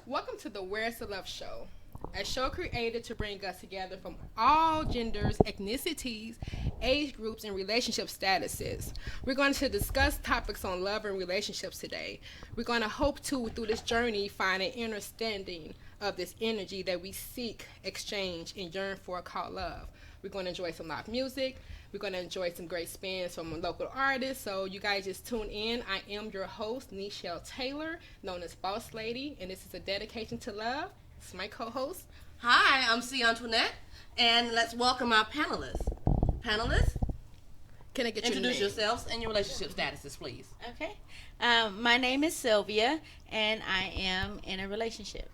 Welcome to the Where's the Love Show, a show created to bring us together from all genders, ethnicities, age groups, and relationship statuses. We're going to discuss topics on love and relationships today. We're going to hope to, through this journey, find an understanding of this energy that we seek, exchange, and yearn for called love. We're going to enjoy some live music. We're going to enjoy some great spins from local artists. So you guys just tune in. I am your host, Nichelle Taylor, known as Boss Lady, and this is a dedication to love. It's my co-host. Hi, I'm C. Antoinette, and let's welcome our panelists. Panelists, Can I get your introduce name? yourselves and your relationship statuses, please. Okay. My name is Sylvia, and I am in a relationship.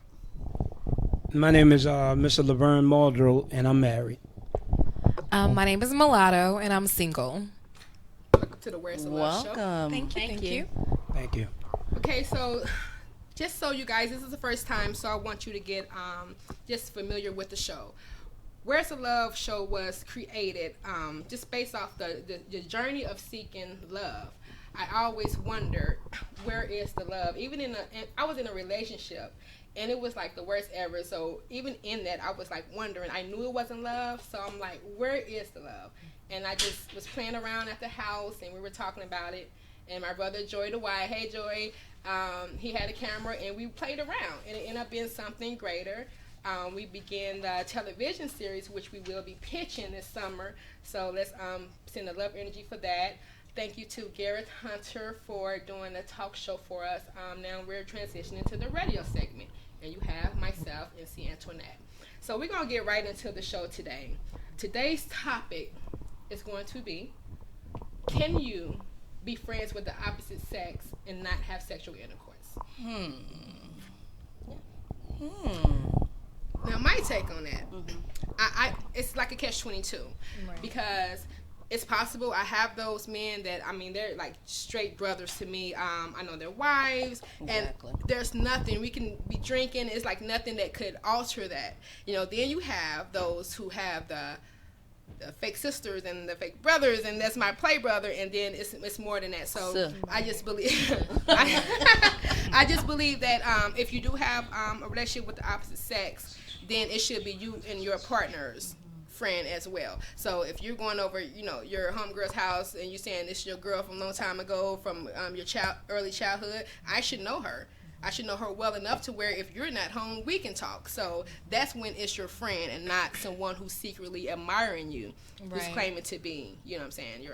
My name is Mr. Laverne Muldrow, and I'm married. My name is Mulatto, and I'm single. Welcome to the Where's the Love Show. Welcome. Thank you. Thank you. Okay, so just so you guys, this is the first time, so I want you to get just familiar with the show. Where's the Love Show was created just based off the journey of seeking love. I always wondered, where is the love? And I was in a relationship, and it was like the worst ever. So even in that, I was like wondering. I knew it wasn't love, so I'm like, where is the love? And I just was playing around at the house, and we were talking about it. And my brother Joy DeWitt, hey Joy, he had a camera, and we played around, and it ended up being something greater. We began the television series, which we will be pitching this summer. So let's send the love energy for that. Thank you to Gareth Hunter for doing the talk show for us. Now we're transitioning to the radio segment, and you have myself and C. Antoinette. So we're going to get right into the show today. Today's topic is going to be, can you be friends with the opposite sex and not have sexual intercourse? Now my take on that, I it's like a catch-22, because it's possible I have those men that, I mean, they're like straight brothers to me. I know their wives, Exactly. and there's nothing, we can be drinking, it's like nothing that could alter that. Then you have those who have the fake sisters and the fake brothers, and that's my play brother, and then it's more than that. So I just believe I just believe that if you do have a relationship with the opposite sex, then it should be you and your partner's friend as well. So if you're going over, your homegirl's house, and you're saying this is your girl from a long time ago, from your early childhood, I should know her. I should know her well enough to where if you're not home, we can talk. So that's when it's your friend and not someone who's secretly admiring you, who's claiming to be, you know what I'm saying,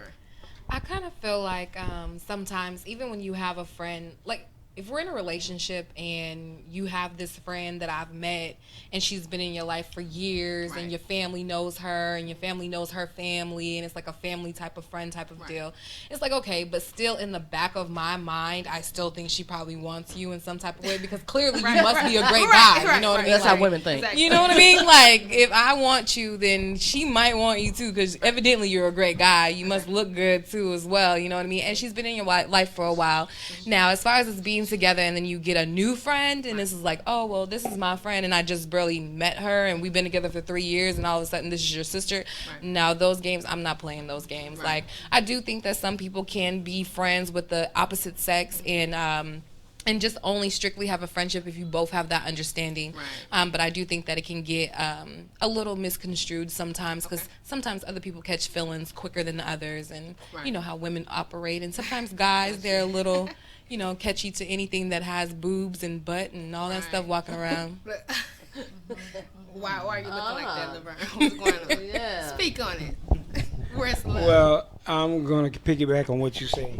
I kind of feel like sometimes, even when you have a friend, like if we're in a relationship and you have this friend that I've met and she's been in your life for years, and your family knows her and your family knows her family, and it's like a family type of friend type of deal, it's like, okay, but still in the back of my mind, I still think she probably wants you in some type of way, because clearly you must be a great guy. You know what I mean? That's how women think. Exactly. You know what I mean? Like, if I want you, then she might want you too, because evidently you're a great guy. You must look good too as well. You know what I mean? And she's been in your life for a while. Now, as far as us being together, and then you get a new friend, and this is like, oh, well, this is my friend, and I just barely met her, and we've been together for 3 years, and all of a sudden this is your sister. Now, those games, I'm not playing those games. Like, I do think that some people can be friends with the opposite sex, and just only strictly have a friendship if you both have that understanding. But I do think that it can get a little misconstrued sometimes, because sometimes other people catch feelings quicker than others, and you know how women operate, and sometimes guys, they're a little catchy to anything that has boobs and butt and all that stuff walking around. Why are you looking like that, Laverne? What's going on? Speak on it. Where's the love? Well, I'm going to piggyback on what you say.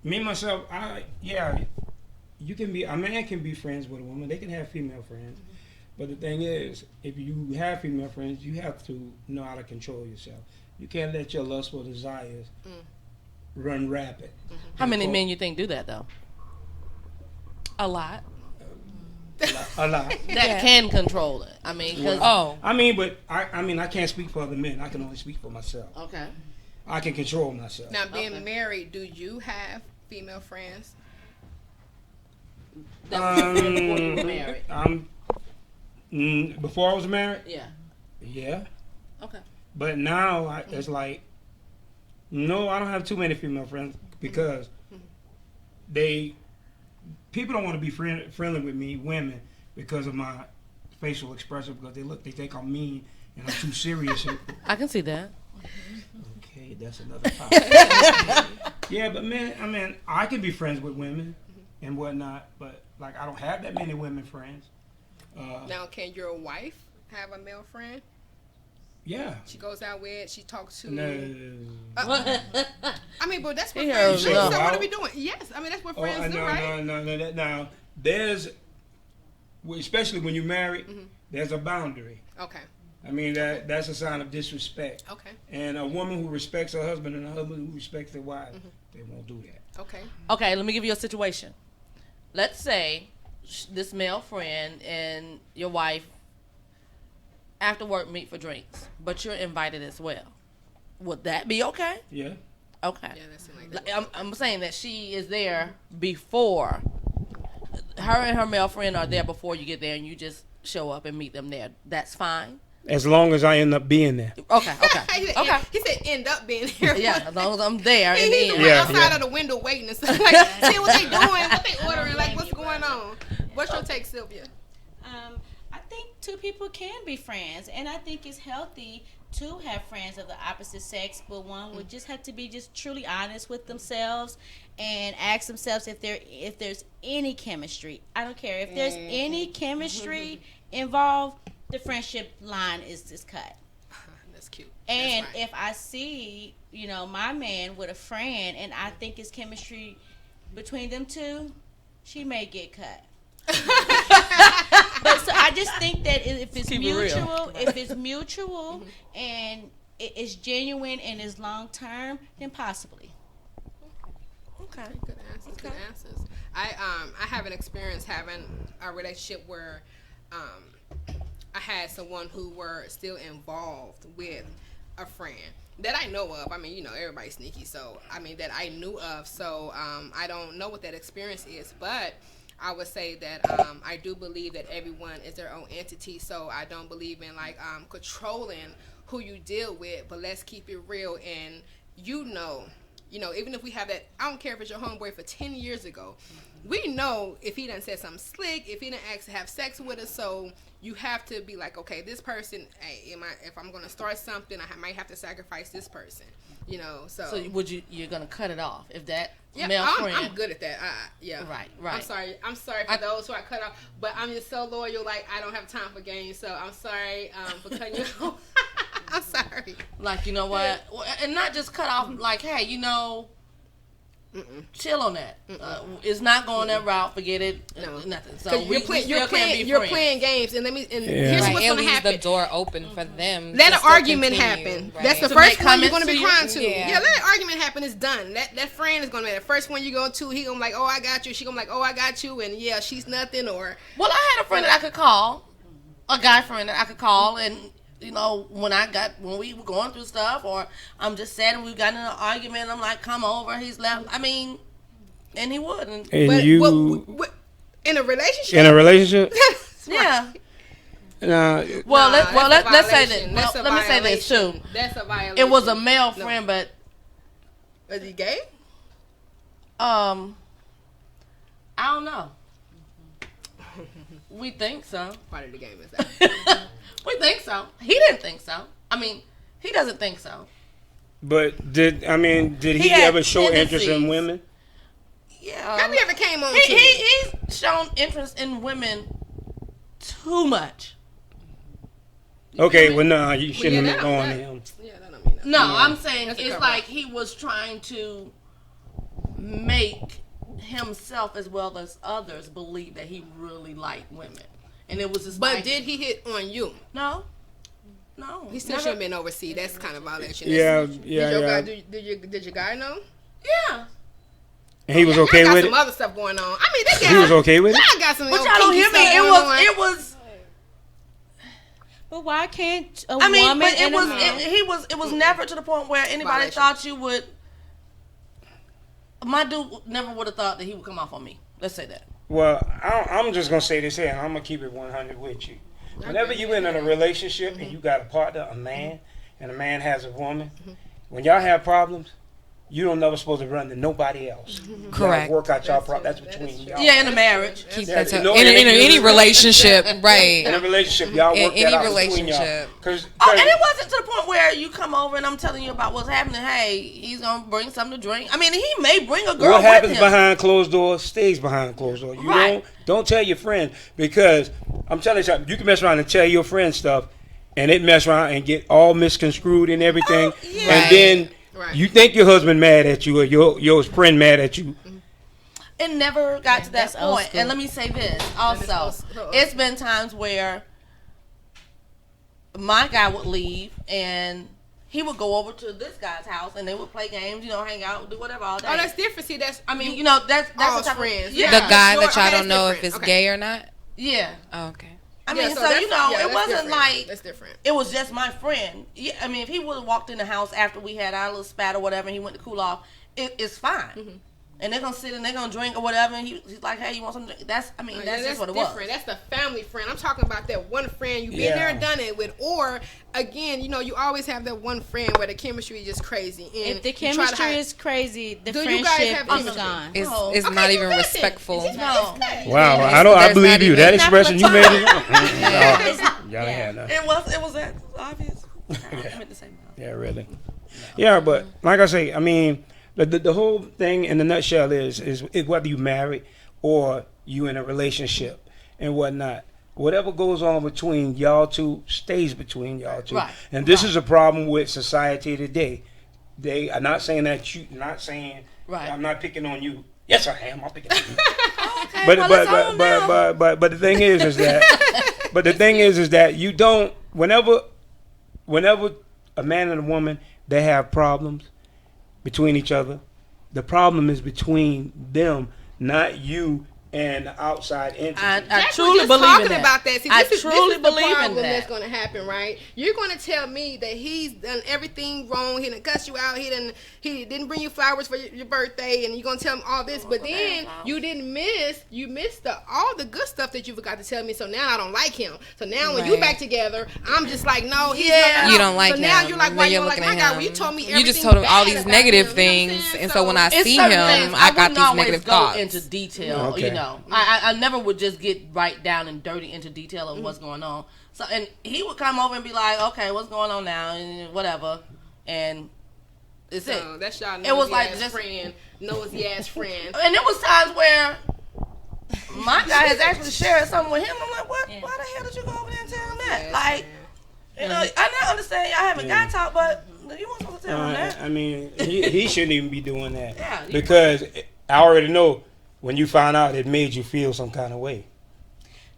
Me, myself, you can be, a man can be friends with a woman. They can have female friends. But the thing is, if you have female friends, you have to know how to control yourself. You can't let your lustful desires run rapid. How many men you think do that, though? A lot. A lot. That can control it. I mean, because... I can't speak for other men. I can only speak for myself. Okay. I can control myself. Now, being married, do you have female friends? That was before you were married. Before I was married? Yeah. Yeah. Okay. But now, it's like, no, I don't have too many female friends, because they people don't want to be friendly with me, women, because of my facial expression, because they think I'm mean and I'm too serious. I can see that. Okay, that's another topic. Yeah, but man, I mean, I can be friends with women and whatnot, but like I don't have that many women friends. Now, can your wife have a male friend? Yeah. She goes out with, she talks to. No. I mean, but that's what Yeah, friends do. no. So what are we doing? Yes, I mean that's what friends do, right? No. Now, there's, especially when you're married, there's a boundary. Okay. I mean, that's a sign of disrespect. Okay. And a woman who respects her husband and a husband who respects their wife, they won't do that. Okay. Okay, let me give you a situation. Let's say this male friend and your wife after work meet for drinks, but you're invited as well. Would that be okay? Yeah. Okay. Yeah, that seems like that. I'm saying that she is there before. Her and her male friend are there before you get there, and you just show up and meet them there. That's fine. As long as I end up being there. Okay. He said end up being here. Yeah, as long as I'm there. He's And the then. one Yeah, outside yeah. of the window waiting and stuff. Like, see what they doing, what they ordering, like what's going on. What's your take, Sylvia? I think two people can be friends, and I think it's healthy to have friends of the opposite sex, but one would just have to be just truly honest with themselves and ask themselves if there's any chemistry. I don't care if there's any chemistry involved. The friendship line is just cut. That's cute. And That's right. if I see, my man with a friend, and I think it's chemistry between them two, she may get cut. But so I just think that if it's Keep it real. mutual, and it's genuine and it's long term, then possibly. Okay. Good answers. Good answers. I have an experience having a relationship where I had someone who were still involved with a friend that I know of. I mean, everybody's sneaky, so I mean that I knew of. So I don't know what that experience is, but I would say that I do believe that everyone is their own entity. So I don't believe in controlling who you deal with, but let's keep it real. And even if we have that, I don't care if it's your homeboy for 10 years ago. We know if he done said something slick, if he done ask to have sex with us, so you have to be like, okay, this person, hey, if I'm going to start something, I might have to sacrifice this person, so. So you're gonna cut it off if that Yeah, male friend? I'm good at that. Yeah. Right. I'm sorry for those who I cut off, but I'm just so loyal. Like I don't have time for games, so I'm sorry for cutting you off. I'm sorry. Like, you know what? And not just cut off. Like, hey, chill on that. It's not going that route. Forget it. No. Nothing. So Because you're playing games, and here's Right, what's it going to leaves happen. the door open for them. Let to an still argument continue, happen. right? That's the To first make one you're going to comments be to crying you? to. Yeah. Yeah, let an argument happen. It's done. That friend is going to be the first one you go to. He going to be like, oh, I got you. She going to be like, oh, I got you. And yeah, she's nothing. Or Well, I had a friend that I could call, a guy friend that I could call, and when we were going through stuff, or I'm just sad and we got in an argument, I'm like, come over. He's left. I mean, and he would. And what, in a relationship? in a relationship? Yeah. Nah, Well, that's a let's say violation. this. That's a Let me say this too. violation. That's a violation. It was a male No. friend, but Is he gay? I don't know. We think so. Part of the game is that. We think so. He didn't think so. I mean, he doesn't think so. but did he He had ever show interest in tendencies. women? Yeah. Have you ever came on to He's shown interest in women too much. Okay, well, no, you shouldn't yeah, have that- gone that- to him. Yeah, that don't mean nothing. No, I'm saying That's a it's cover-up. like he was trying to make himself as well as others believe that he really liked women. And it was just But like, did he hit on you? No. He still never- should have been overseas. That's kind of violation. Yeah, Did yeah, your yeah. guy, did your guy know? Yeah. And he was Y'all okay got with some it? other stuff going on. I mean, this guy. He was okay with it? Y'all got some. But y'all don't hear me. It was But why can't a I mean, woman but and a man? it was never to the point where anybody Violation. thought you would. My dude never would have thought that he would come off on me. Let's say that. Well, I'm just going to say this here, and I'm going to keep it 100 with you. Whenever you're in a relationship and you got a partner, a man, and a man has a woman, when y'all have problems, you don't never supposed to run to nobody else. Correct. Y'all work out y'all problem. That's between y'all. Yeah, in a marriage. Keep Yeah, that to, no, in any relationship, In right? a relationship, y'all In work any that out between y'all. relationship. Cause Oh, and it wasn't to the point where you come over and I'm telling you about what's happening. Hey, he's gonna bring something to drink. I mean, he may bring a girl what happens with him. behind closed doors stays behind closed doors. You Right. don't tell your friend, because I'm telling you something. You can mess around and tell your friend stuff, and it mess around and get all misconstrued and everything, Oh, yeah. and then Right. you think your husband mad at you or your friend mad at you. It never got to that That's old point. school. And let me say this also. It's been times where my guy would leave and he would go over to this guy's house and they would play games, hang out, do whatever all day. Oh, that's different. See, that's I mean, that's all the type friends. Of, yeah. The guy Sure, that y'all okay, don't know that's if it's different. gay or not. Yeah. Oh, okay. I mean, Yeah, so that's- it that's wasn't different. like That's different. it was just my friend. Yeah, I mean, if he would have walked in the house after we had our little spat or whatever, and he went to cool off, it's fine. Mm-hmm. And they're gonna sit and they're gonna drink or whatever. And he's like, "Hey, you want something?" That's just what it was. different. That's the family friend. I'm talking about that one friend you've been Yeah. there and done it with. Or again, you always have that one friend where the chemistry is just crazy. And If the you try to chemistry hide- is crazy, the Do you guys friendship have is chemistry? gone. It's No. it's Okay, not you even listen. respectful. It's No. Wow, There's- I there's believe not you. even- That It's not expression you made. platonic. Y'all ain't had nothing. It was that obvious. I meant to say no. Yeah, really. Yeah, but like I say, I mean, the whole thing in the nutshell is whether you married or you in a relationship and whatnot. Whatever goes on between y'all two stays between y'all two. Right. And this is a problem with society today. They are not saying that you, not saying Right. I'm not picking on you. Yes, I am. I'm picking on you. Okay, But well, but it's on now. but the thing is that but the thing is that you don't whenever a man and a woman, they have problems between each other. The problem is between them, not you and the outside entity. I Jack truly was just believe talking in that. about that. See, I this truly is the believe in problem that. that's going to happen, right? You're going to tell me that he's done everything wrong. He done cuss you out. He didn't bring you flowers for your birthday, and you're going to tell him all this. But then you missed all the good stuff that you forgot to tell me. So now I don't like him. So now when you Right. back together, I'm just like, no, he's Yeah. not. You don't like So now him. you're like, Then why you you're don't like looking my at guy? Well, you him. told me You everything just told him all bad these about negative him, you know what I'm things, saying? and so when I It's see certain him, things I got wouldn't these always negative go thoughts. into detail. Okay. I never would just get right down and dirty into detail of what's going on. So, and he would come over and be like, "Okay, what's going on now?" and whatever, and it's it. So that's y'all It was like nosy-ass just- friend, nosy ass friend. And there was times where my guy has actually shared something with him. I'm like, "What? Yeah. Why the hell did you go over there and tell him that?" Yes, Like, I not understand. Y'all having Yeah. guy talk, but you weren't supposed to tell him that. I mean, he shouldn't even be doing that. Yeah, you- Because I already know when you find out it made you feel some kind of way.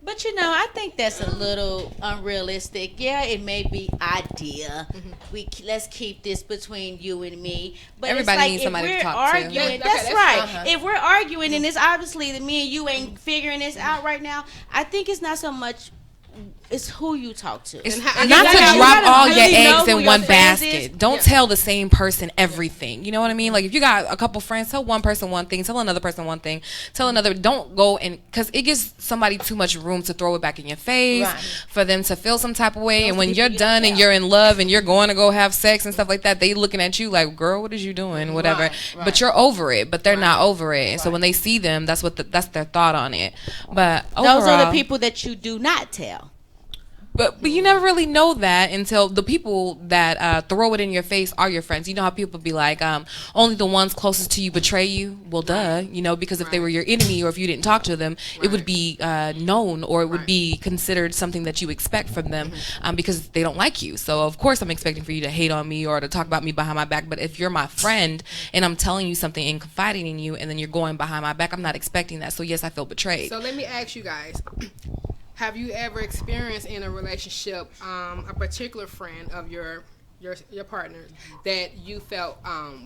But I think that's a little unrealistic. Yeah, it may be idea. Let's keep this between you and me. But Everybody it's like needs if somebody to we're talk to. arguing, Okay, that's that's right. fine. If we're arguing and it's obviously that me and you ain't figuring this out right now, I think it's not so much. It's who you talk to. It's And how- not you to gotta- drop you gotta all really your know eggs who in your one fans basket. is. Don't Yeah. tell the same person everything. You know what I mean? Like if you got a couple friends, tell one person one thing, tell another person one thing, tell another. Don't go and because it gives somebody too much room to throw it back in your face Right. for them to feel some type of way. And when people you're you done don't and tell. you're in love and you're going to go have sex and stuff like that, they looking at you like, girl, what is you doing? Whatever. Right, But right. you're over it. But they're not over it. And so Right. when they see them, that's that's their thought on it. But Those are the overall- people that you do not tell. But you never really know that until the people that throw it in your face are your friends. You know how people be like, only the ones closest to you betray you. Well, duh, because if they were your enemy or if you didn't talk to them, it would be known or it would be considered something that you expect from them because they don't like you. So of course I'm expecting for you to hate on me or to talk about me behind my back. But if you're my friend and I'm telling you something and confiding in you and then you're going behind my back, I'm not expecting that. So yes, I feel betrayed. So let me ask you guys. Have you ever experienced in a relationship a particular friend of your partner that you felt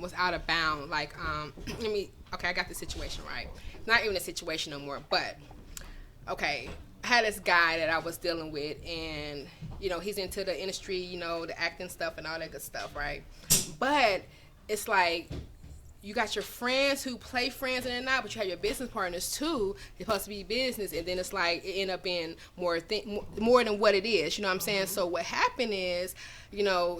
was out of bound? Like, I got the situation right. Not even a situation no more, but okay. I had this guy that I was dealing with, and he's into the industry, the acting stuff and all that good stuff, right? But it's like you got your friends who play friends and they're not, but you have your business partners too. It's supposed to be business, and then it's like it end up being more than what it is. You know what I'm saying? So what happened is,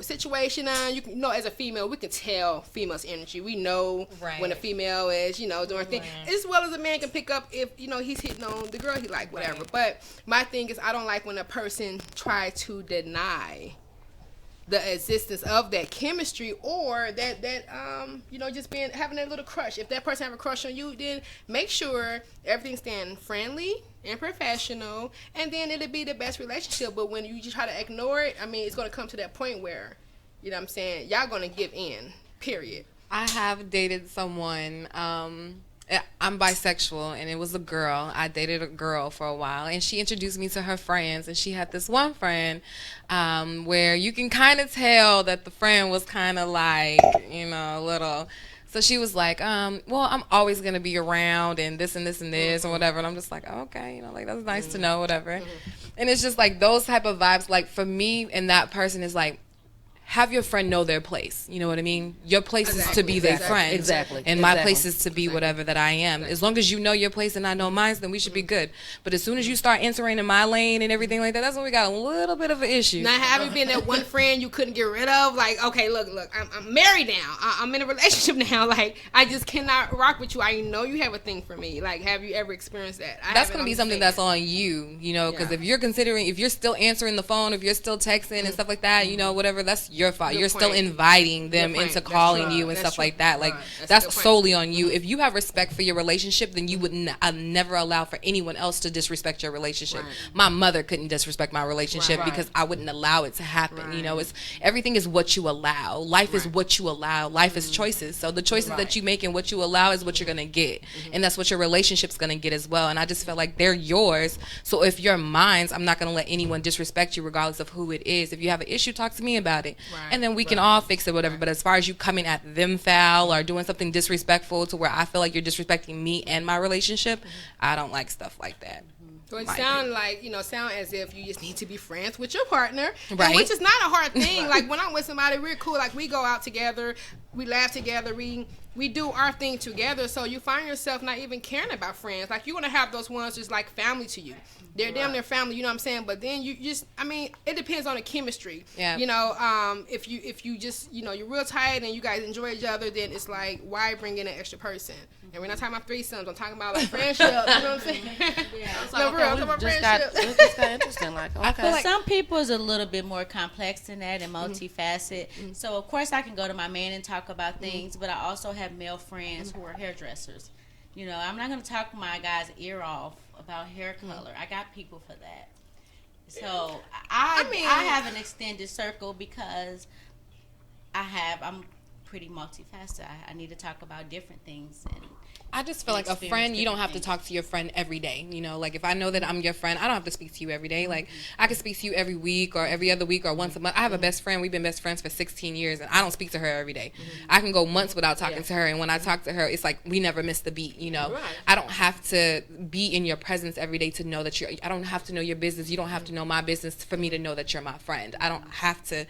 situation. You know, as a female, we can tell females' energy. We know when a female is, doing things, as well as a man can pick up if he's hitting on the girl he like, whatever. But my thing is, I don't like when a person try to deny the existence of that chemistry, or that just having that little crush. If that person have a crush on you, then make sure everything's staying friendly and professional, and then it'll be the best relationship. But when you just try to ignore it, I mean, it's going to come to that point where, you know what I'm saying, y'all going to give in, period. I have dated someone, I'm bisexual, and it was a girl. I dated a girl for a while, and she introduced me to her friends, and she had this one friend where you can kind of tell that the friend was kind of like, a little. So she was like, well, I'm always going to be around and this and this and this or whatever. And I'm just like, oh, okay, like, that's nice to know, whatever. And it's just like those type of vibes, like, for me and that person is like, have your friend know their place. You know what I mean? Your place is to be their friend. Exactly. And my place is to be whatever that I am. As long as you know your place and I know mine, then we should be good. But as soon as you start entering in my lane and everything like that, that's when we got a little bit of an issue. Now, have you been that one friend you couldn't get rid of? Like, okay, look, I'm married now. I'm in a relationship now. Like, I just cannot rock with you. I know you have a thing for me. Like, have you ever experienced that? That's going to be something that's on you, because if you're still answering the phone, if you're still texting and stuff like that, whatever, that's your fault. You're still inviting them into calling you and stuff like that. Like, that's solely on you. If you have respect for your relationship, then you would never allow for anyone else to disrespect your relationship. My mother couldn't disrespect my relationship because I wouldn't allow it to happen. It's everything is what you allow. Life is what you allow. Life is choices. So the choices that you make and what you allow is what you're gonna get, and that's what your relationship's gonna get as well. And I just feel like they're yours. So if you're mine, I'm not gonna let anyone disrespect you, regardless of who it is. If you have an issue, talk to me about it, and then we can all fix it, whatever. But as far as you coming at them foul or doing something disrespectful to where I feel like you're disrespecting me and my relationship, I don't like stuff like that. So it sound as if you just need to be friends with your partner, right? Which is not a hard thing. Like, when I'm with somebody, we're cool. Like, we go out together, we laugh together, we do our thing together. So you find yourself not even caring about friends. Like, you're gonna have those ones just like family to you. They're damn near family, you know what I'm saying? But then you just, it depends on the chemistry. Yeah. If you just, you're real tight and you guys enjoy each other, then it's like, why bring in an extra person? And we're not talking about threesomes. I'm talking about like friendship. You know what I'm saying? No, real. I'm talking about friendship. It just got interesting. Like, okay. I feel like some people is a little bit more complex than that and multifaceted. So of course I can go to my man and talk about things, but I also have male friends who are hairdressers. I'm not going to talk my guy's ear off about hair color. I got people for that. So I have an extended circle because I'm pretty multifaceted. I need to talk about different things. And I just feel like a friend, you don't have to talk to your friend every day. Like, if I know that I'm your friend, I don't have to speak to you every day. Like, I can speak to you every week or every other week or once a month. I have a best friend. We've been best friends for 16 years, and I don't speak to her every day. I can go months without talking to her, and when I talk to her, it's like we never miss the beat, I don't have to be in your presence every day to know that I don't have to know your business. You don't have to know my business for me to know that you're my friend. I don't have to,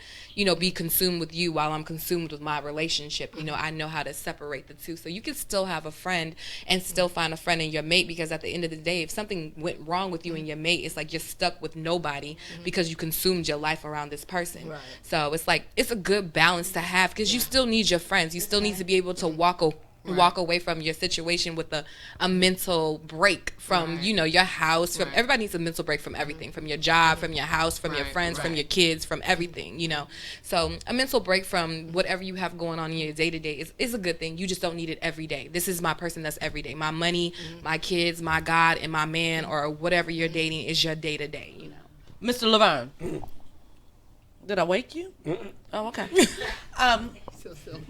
be consumed with you while I'm consumed with my relationship. I know how to separate the two. So you can still have a friend and still find a friend in your mate, because at the end of the day, if something went wrong with you and your mate, it's like you're stuck with nobody because you consumed your life around this person. Right. So it's like, it's a good balance to have, because you still need your friends. You still need to be able to walk away from your situation with a mental break from your house. From everybody needs a mental break from everything, from your job, from your house, from your friends, from your kids, from everything. So a mental break from whatever you have going on in your day to day is a good thing. You just don't need it every day. This is my person that's every day. My money, my kids, my God, and my man, or whatever you're dating is your day to day. Mr. Laverne, did I wake you? Oh, okay. So silly.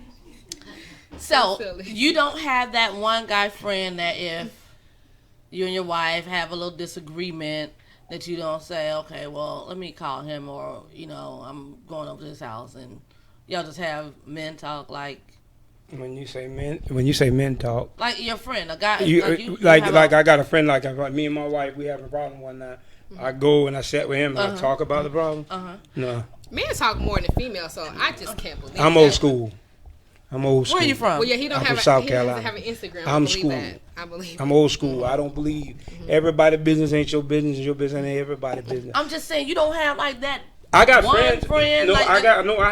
So you don't have that one guy friend that if you and your wife have a little disagreement, that you don't say, okay, well, let me call him, or I'm going over to his house, and y'all just have men talk. Like, when you say men talk, like your friend, a guy, I got a friend, like me and my wife, we have a problem one night. I go and I sit with him and I talk about the problem. No, men talk more than females, so I just can't believe. I'm old school. I'm old school. Where you from? Well, yeah, he don't I'm have from South he doesn't Carolina. have an Instagram. I'm I believe school. that. I believe. I'm old school. I don't believe everybody's business ain't your business, and your business ain't everybody's business. I'm just saying you don't have like that. I got one friends. friend, No, like I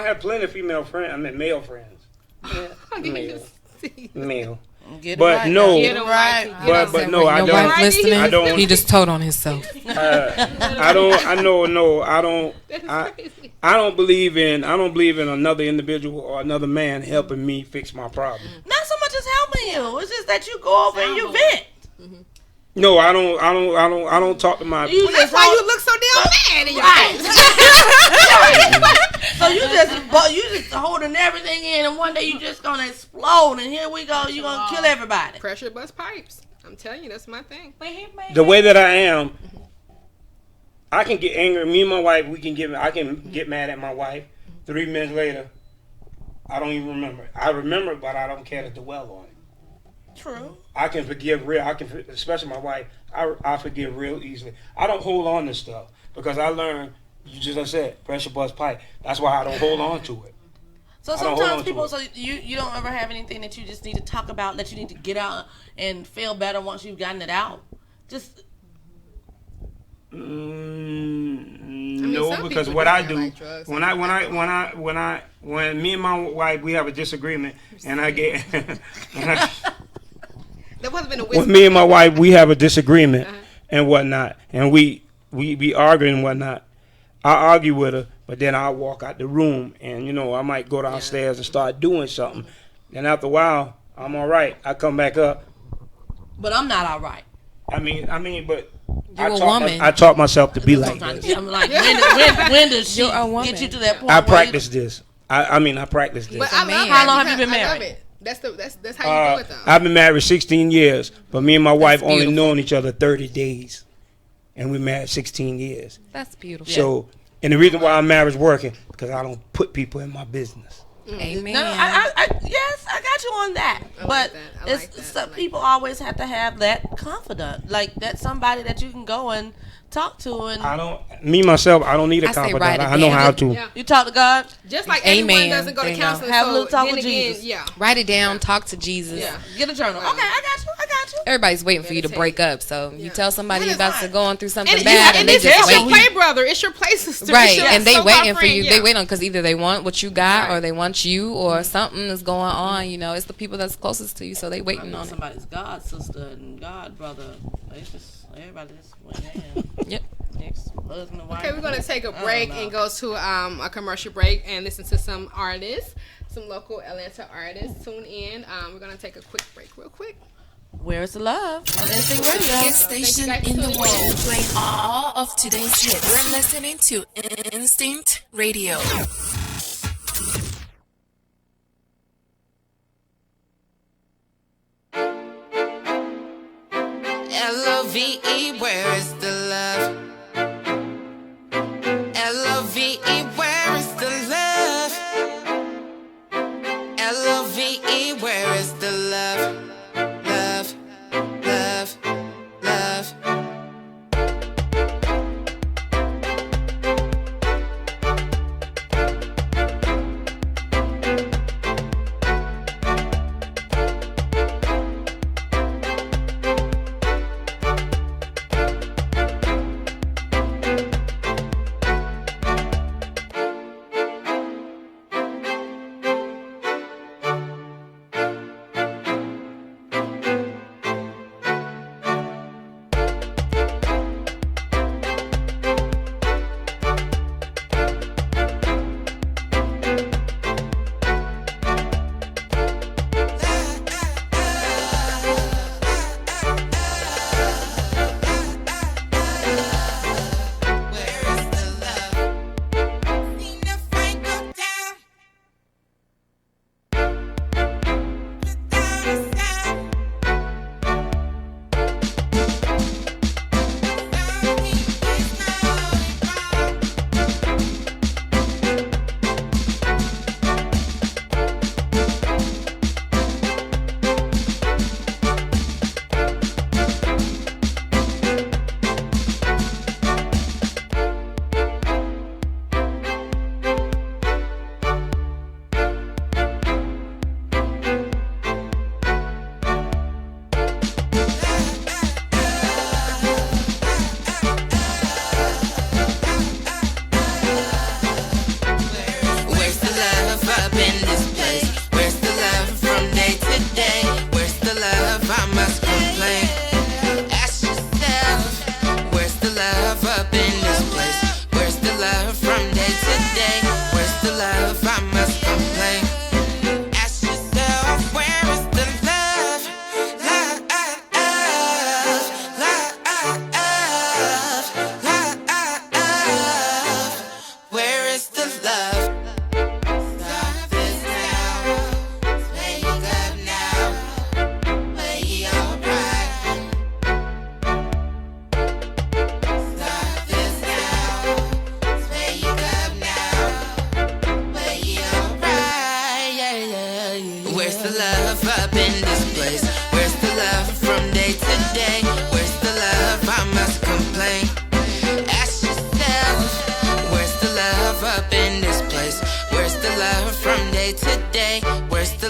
have plenty of female friends. I mean, male friends. Male. Male. Get it But right no. now. Get it right. But no, I Your don't. wife listening? I don't. He just told on himself. I don't. I know. No, I don't. I don't believe in another individual or another man helping me fix my problem. Not so much as helping you. It's just that you go over and you vent. No, I don't talk to my. You That's just why hold- you look so damn mad in your Right. face. So you just holding everything in, and one day you just gonna explode, and here we go. You gonna kill everybody. Pressure bust pipes. I'm telling you, that's my thing. But he may The way that I am, I can get angry. Me and my wife, I can get mad at my wife. 3 minutes later, I don't even remember it. I remember it, but I don't care to dwell on it. True. I can forgive especially my wife. I forgive real easily. I don't hold on to stuff because I learned. You just said pressure bust pipe. That's why I don't hold on to it. So I don't hold on sometimes to people, it. so you don't ever have anything that you just need to talk about, that you need to get out and feel better once you've gotten it out. Just No, some because people what do I that, do like drugs. when me and my wife we have a disagreement and I get That wasn't been a whisper. when me and my wife we have a disagreement and whatnot, and we be arguing and whatnot. I argue with her, but then I walk out the room, and I might go downstairs and start doing something. Then after a while, I'm all right. I come back up. but I'm not all right. I mean, but You're a woman. I taught myself to be like Sometimes this. I'm like, when does she You're a woman. get you to that point? I where practice this. I practice this. But I love man. it. How long have you been because I love married? it. That's how you do it though. I've been married 16 years, but me and my wife only beautiful. known each other 30 days, and we married 16 years. That's beautiful. So, and the reason why our marriage working because I don't put people in my business. Amen. No, yes, I got you on that. I like But that. I like it's that. some I like people always have to have that confidant, like that's somebody that you can go and talk to, and I don't. Me myself, I don't need a I say confidant. write it I know down. how to. Yeah. you talk to God. Just like Amen. everyone doesn't go There to you go. counseling. Have a so little talk then with again, Jesus. yeah. Write it down. Talk to Jesus. Yeah. Get a journal. Right. Okay, I got you. Everybody's waiting for you to Meditate. break up. So you Yeah. tell somebody That is about to hard. going through something And, bad, and they it's just your wait. play brother. It's your play sister. Right, It's your and they so-called waiting for friend, you. yeah. They wait on because either they want what you got Right. or they want you or something is going on. It's the people that's closest to you, so they waiting on it. Somebody's God sister and God brother. It's just everybody just went hand. Yep. Ex husband and wife. Okay, we're gonna take a I don't break know. and go to a commercial break and listen to some artists, some local Atlanta artists. Tune in. We're gonna take a quick break, real quick. Where's the love? On Instinct Radio. Biggest station guys for in the tuning world, playing all of today's hits. You're listening to Instinct Radio. L-O-V-E, where is the love? L-O-V-E, where is the love? L-O-V-E, where is the love? Love, love, love.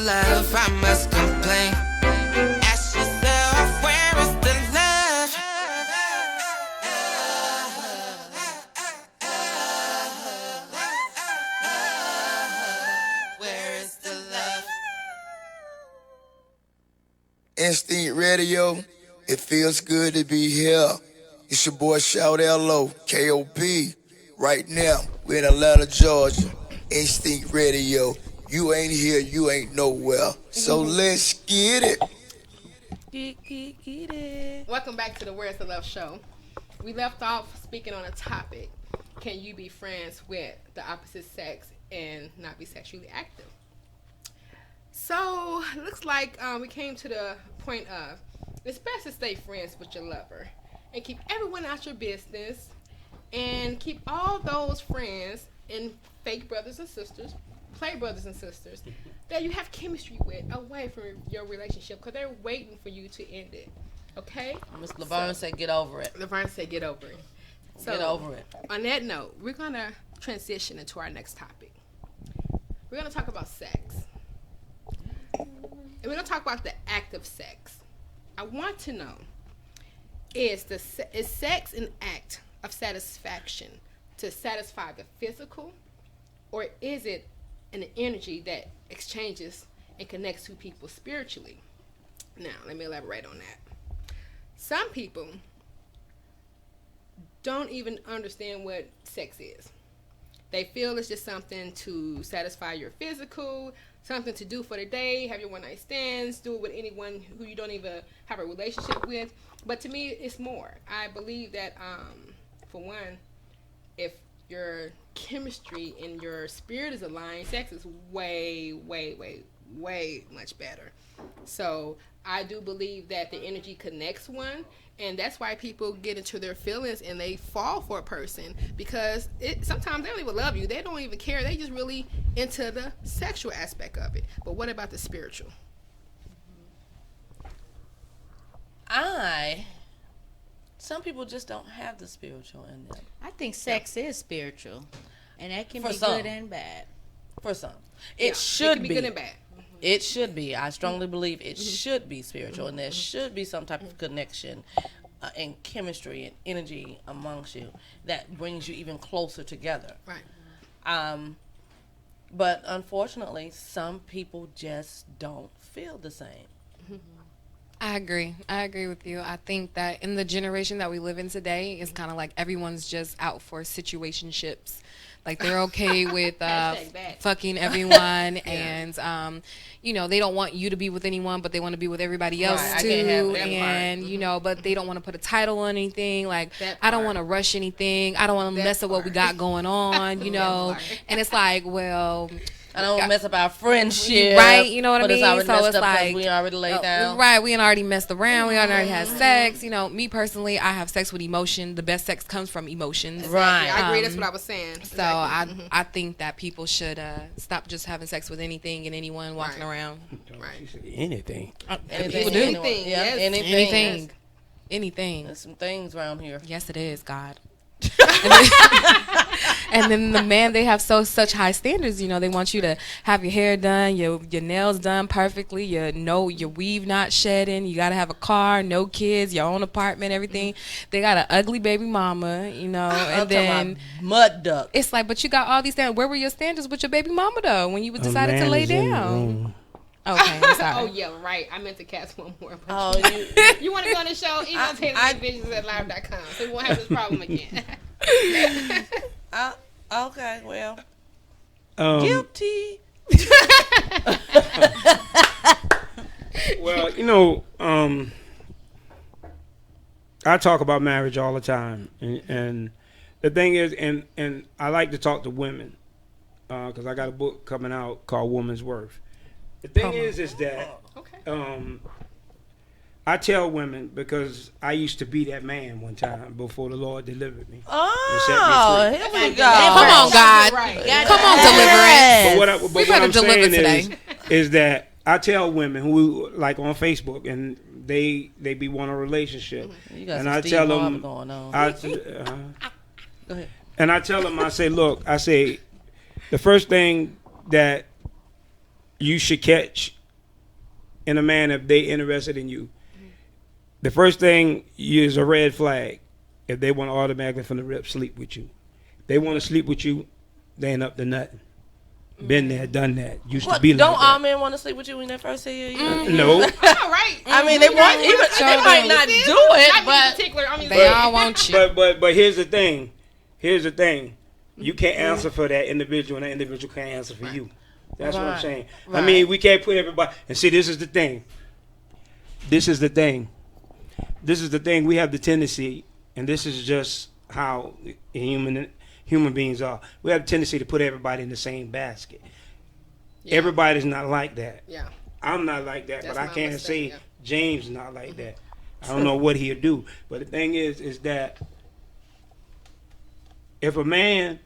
love? I must complain. Ask yourself, where is the love? Where is the love? Instinct Radio, it feels good to be here. It's your boy Shout L.O. K.O.P. Right now, we're in Atlanta, Georgia. Instinct Radio. You ain't here, you ain't nowhere. So let's get it. Get it. Welcome back to the Where's the Love show. We left off speaking on a topic. Can you be friends with the opposite sex and not be sexually active? So, looks like we came to the point of it's best to stay friends with your lover and keep everyone out your business and keep all those friends and fake brothers and sisters, play brothers and sisters that you have chemistry with away from your relationship because they're waiting for you to end it. Okay? Miss Laverne said get over it. Laverne said get over it. So, Get over it. On that note, we're going to transition into our next topic. We're going to talk about sex. And we're going to talk about the act of sex. I want to know, is sex an act of satisfaction to satisfy the physical, or is it an energy that exchanges and connects two people spiritually? Now, let me elaborate on that. Some people don't even understand what sex is. They feel it's just something to satisfy your physical, something to do for the day, have your one-night stands, do it with anyone who you don't even have a relationship with. But to me, it's more. I believe that, for one, if your chemistry and your spirit is aligned, sex is way, way, way, way much better. So I do believe that the energy connects one, and that's why people get into their feelings and they fall for a person, because sometimes they don't even love you. They don't even care. They just really into the sexual aspect of it. But what about the spiritual? Some people just don't have the spiritual in them. I think sex is spiritual, and that can For be some. good and bad. For some. Yeah, It should can be good and bad. It should be. I strongly believe it should be spiritual, and there should be some type of connection and chemistry and energy amongst you that brings you even closer together. Right. But unfortunately, some people just don't feel the same. I agree with you. I think that in the generation that we live in today, it's kind of like everyone's just out for situationships. Like they're okay with fucking everyone, and they don't want you to be with anyone, but they want to be with everybody else Right, I too. can't have that And but they don't want to put a title on anything. Like I don't want to rush anything. I don't want to mess up what we got going on. And it's like, well, I don't want to mess up our friendship. Right, you know what I but mean? It's already So messed it's up 'cause like we already laid down. Right, we already messed around. We already had sex. Me personally, I have sex with emotion. The best sex comes from emotions. Right. Yeah, I agree. That's what I was saying. So Exactly. I think that people should stop just having sex with anything and anyone walking around. Right. Anything. Anything. do. Anything, Yeah, yes. anything. Anything. There's some things around here. Yes, it is, God. And then the man, they have such high standards. They want you to have your hair done, your nails done perfectly, your weave not shedding. You got to have a car, no kids, your own apartment, everything. They got an ugly baby mama, and then mud duck. it's like, but you got all these standards. Where were your standards with your baby mama though when you decided to lay down? Okay, I'm sorry. Oh yeah, right. I meant to cast one more. Oh, You want to go on the show? Email TaylorMadeVisions@live.com, so we won't have this problem again. Okay, well, Guilty. Well, I talk about marriage all the time, and the thing is, and I like to talk to women because I got a book coming out called Woman's Worth. The thing is that I tell women, because I used to be that man one time before the Lord delivered me. Oh, here we go. Come on, God. Come on, deliverance. But We what better I'm deliver saying today. is that I tell women who like on Facebook and they be want a relationship, You got and some I Steve tell Harvey them, going on. Go ahead. and I tell them, I say, look, the first thing that you should catch in a man if they interested in you. The first thing is a red flag if they want to automatically from the rip sleep with you. If they want to sleep with you, they ain't up to nothing. Been there, done that. Used to be like Don't that. all men want to sleep with you when they first see you? No. All right. I mean, they want even they might not do it, but particular. I mean, They all want you. But here's the thing. You can't answer for that individual, and that individual can't answer for you. That's what I'm saying. I mean, we can't put everybody. And see, this is the thing. We have the tendency, and this is just how human beings are. We have a tendency to put everybody in the same basket. Yeah. Everybody's not like that. Yeah. I'm not like that, That's but I my can't mistake, say yeah. James is not like that. I don't know what he'll do. But the thing is that if a man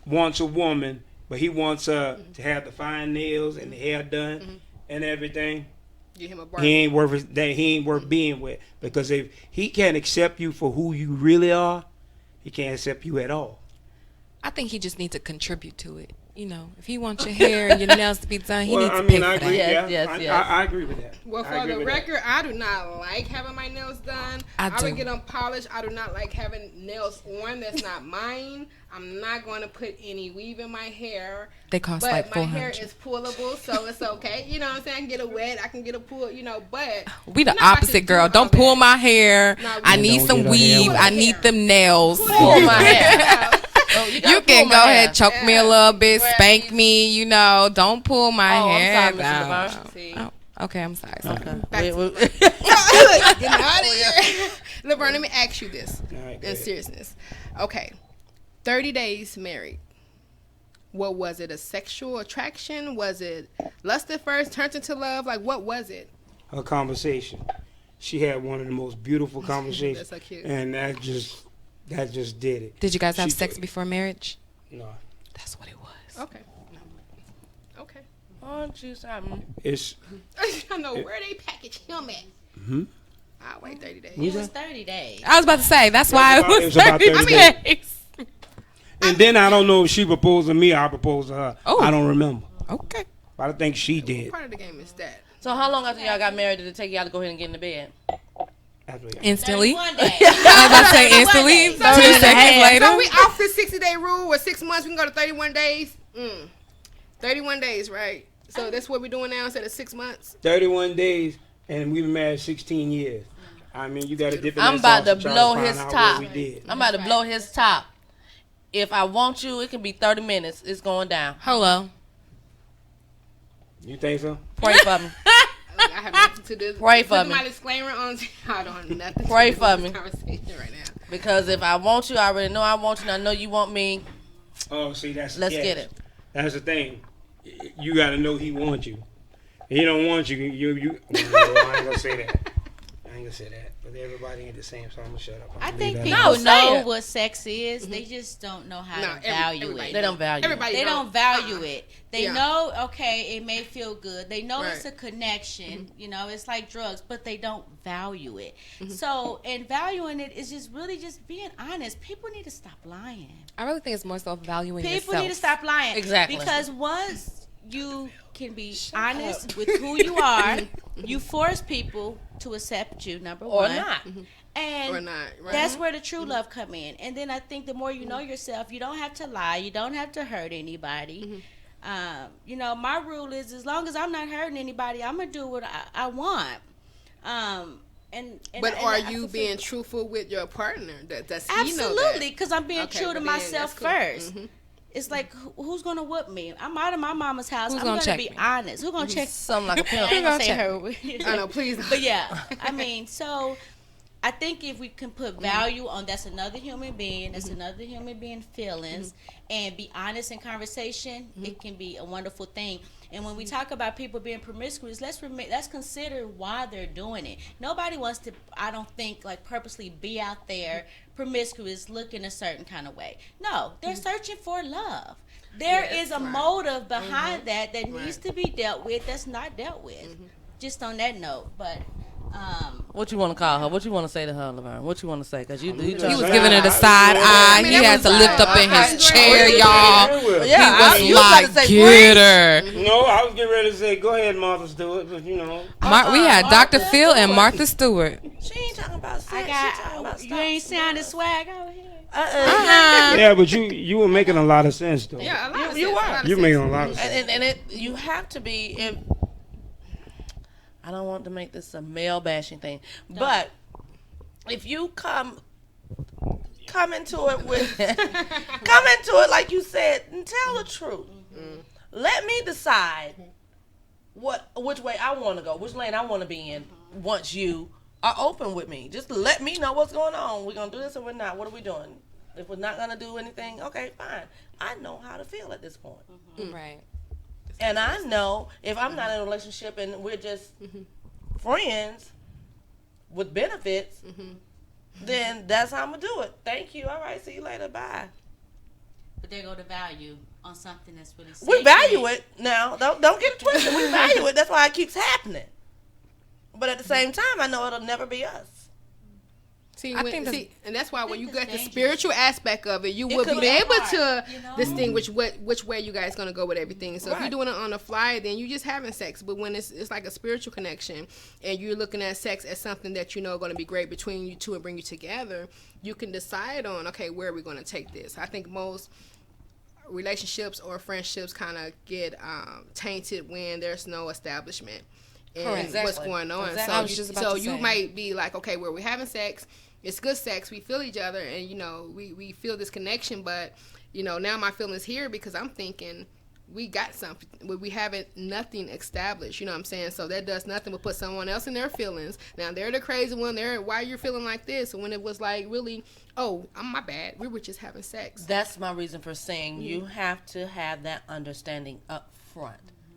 wants a woman, but he wants her to have the fine nails and the hair done and everything, Give him a he Barbie. ain't worth that. He ain't worth being with, because if he can't accept you for who you really are, he can't accept you at all. I think he just needs to contribute to it. You know, if he wants your hair and your nails to be done, he needs to pay I for agree. that. Yeah, I agree with that. Well, I for agree the with that. record, I do not like having my nails done. I would do. get them polished. I do not like having nails on that's not mine. I'm not going to put any weave in my hair. They cost But like my hair $400. is pullable, so it's okay. You know what I'm saying? I can get it wet. I can get it pulled, but... We the I'm not about to opposite, do girl. all Don't pull that. my hair. No, I we need don't some get her hair weave. wet. I need them nails. pull my hair. You You can go ahead, choke me a little bit, Well, spank me. You know, don't pull my Oh, I'm hair. sorry, Mr. down. Laverne. See? Oh, okay, I'm sorry. Okay. Get out of here. LeBron, let me ask you this All right, go in ahead. seriousness. Okay. 30 days married. What was it? A sexual attraction? Was it lust at first, turned into love? Like, what was it? Her conversation. She had one of the most beautiful conversations. That's so cute. And that just did it. Did you guys have She- sex before marriage? No. That's what it was. Okay. Okay. Aren't you something? It's I know where they package him at. Hmm? I'll wait 30 days. It was 30 days. I was about to say that's why about- it was about 30 30 days. and then I don't know if she proposed to me or I proposed to her. Oh. I don't remember. Okay. But I think she did. Part of the game is that. So how long after y'all got married did it take y'all to go ahead and get in the bed? After we got- Instantly. 31 days. I was about to say instantly. 2 seconds later. So we off the 60-day rule with 6 months. We can go to 31 days. 31 days, right? So that's what we're doing now instead of 6 months. 31 days, and we've been married 16 years. I mean, you got to dip in I'm that about sauce to try blow find his out top. what we did. I'm about to blow his top. If I want you, it can be 30 minutes. It's going down. Hello. You think so? Pray for me. I have nothing to do. Pray for Put me. my disclaimer on. I don't have nothing Pray to do for with me. this conversation right now. Because if I want you, I already know I want you, and I know you want me. Oh, see, Let's get it. That's the thing. You got to know he wants you. If he don't want you, I ain't gonna say that. I ain't gonna say that. But everybody ain't the same, so I'm gonna shut up. I I'm gonna think leave people that No, know say it. what sex is. They just don't know how No, to value everybody it. They don't value it. Everybody They know. don't value it. They Yeah. know, okay, it may feel good. They know it's Right. a connection. You know, it's like drugs, but they don't value it. Mm-hmm. So, and valuing it is just really just being honest. People need to stop lying. I really think it's more so valuing People yourself. need to stop lying. Exactly. Because once you can be honest with who you are, you force people to accept you, number Or one. not. And Or not, right? that's where the true love come in. And then I think the more you know yourself, you don't have to lie. You don't have to hurt anybody. You know, my rule is as long as I'm not hurting anybody, I'm going to do what I want. But are I you feel- being truthful with your partner? That's you know Absolutely, that. because I'm being Okay, true to then myself that's cool. first. It's like, who's going to whoop me? I'm out of my mama's house. Who's I'm gonna going to check be me? honest. Who's going to check? Something like a I pimp. ain't going to say her. I know, please. But yeah, I mean, so I think if we can put value on that's another human being, that's another human being feelings, and be honest in conversation, it can be a wonderful thing. And when we talk about people being promiscuous, let's consider why they're doing it. Nobody wants to, I don't think, like purposely be out there promiscuous, looking a certain kind of way. No, they're searching for love. There is a motive behind that needs to be dealt with. That's not dealt with. Just on that note, but What you want to call her? What you want to say to her, Laverne? What you want to say? Because you He was giving her the side eye. He had to lift up in his chair, y'all. Yeah, He was like, get her. No, I was getting ready to say, go ahead, Martha Stewart, but you know. We had Dr. Phil and Martha Stewart. She ain't talking about sex. I got. You ain't sounding swag over here. Yeah, but you were making a lot of sense, though. Yeah, a lot of You sense, were. a lot of You're sense. making a lot of sense. And you have to be. I don't want to make this a male bashing thing, but if you come into it with come into it like you said and tell the truth. Let me decide which way I want to go, which lane I want to be in. Once you are open with me, just let me know what's going on. We're gonna do this or we're not. What are we doing? If we're not gonna do anything, okay, fine. I know how to feel at this point. Right. And I know if I'm not in a relationship and we're just friends with benefits, then that's how I'm gonna do it. Thank you. All right, see you later. Bye. But there go the value on something that's really sacred. We value it now. Don't get it twisted. We value it. That's why it keeps happening. But at the same time, I know it'll never be us. See, I think and that's why when you that's get the dangerous. spiritual aspect of it, you will could be be able hard, to you know? distinguish which way you guys gonna go with everything. So if Right. you're doing it on the fly, then you just having sex. But when it's like a spiritual connection, and you're looking at sex as something that you know going to be great between you two and bring you together, you can decide on, okay, where are we going to take this. I think most relationships or friendships kind of get tainted when there's no establishment and Exactly. what's going on. Exactly. I was just about to You say. might be like, okay, well, we're having sex. It's good sex. We feel each other, and we feel this connection. But now my feelings here because I'm thinking we got something. We haven't nothing established. You know what I'm saying? So that does nothing but put someone else in their feelings. Now they're the crazy one. They're why you're feeling like this. And when it was like really, I'm my bad. We were just having sex. That's my reason for saying you have to have that understanding up front.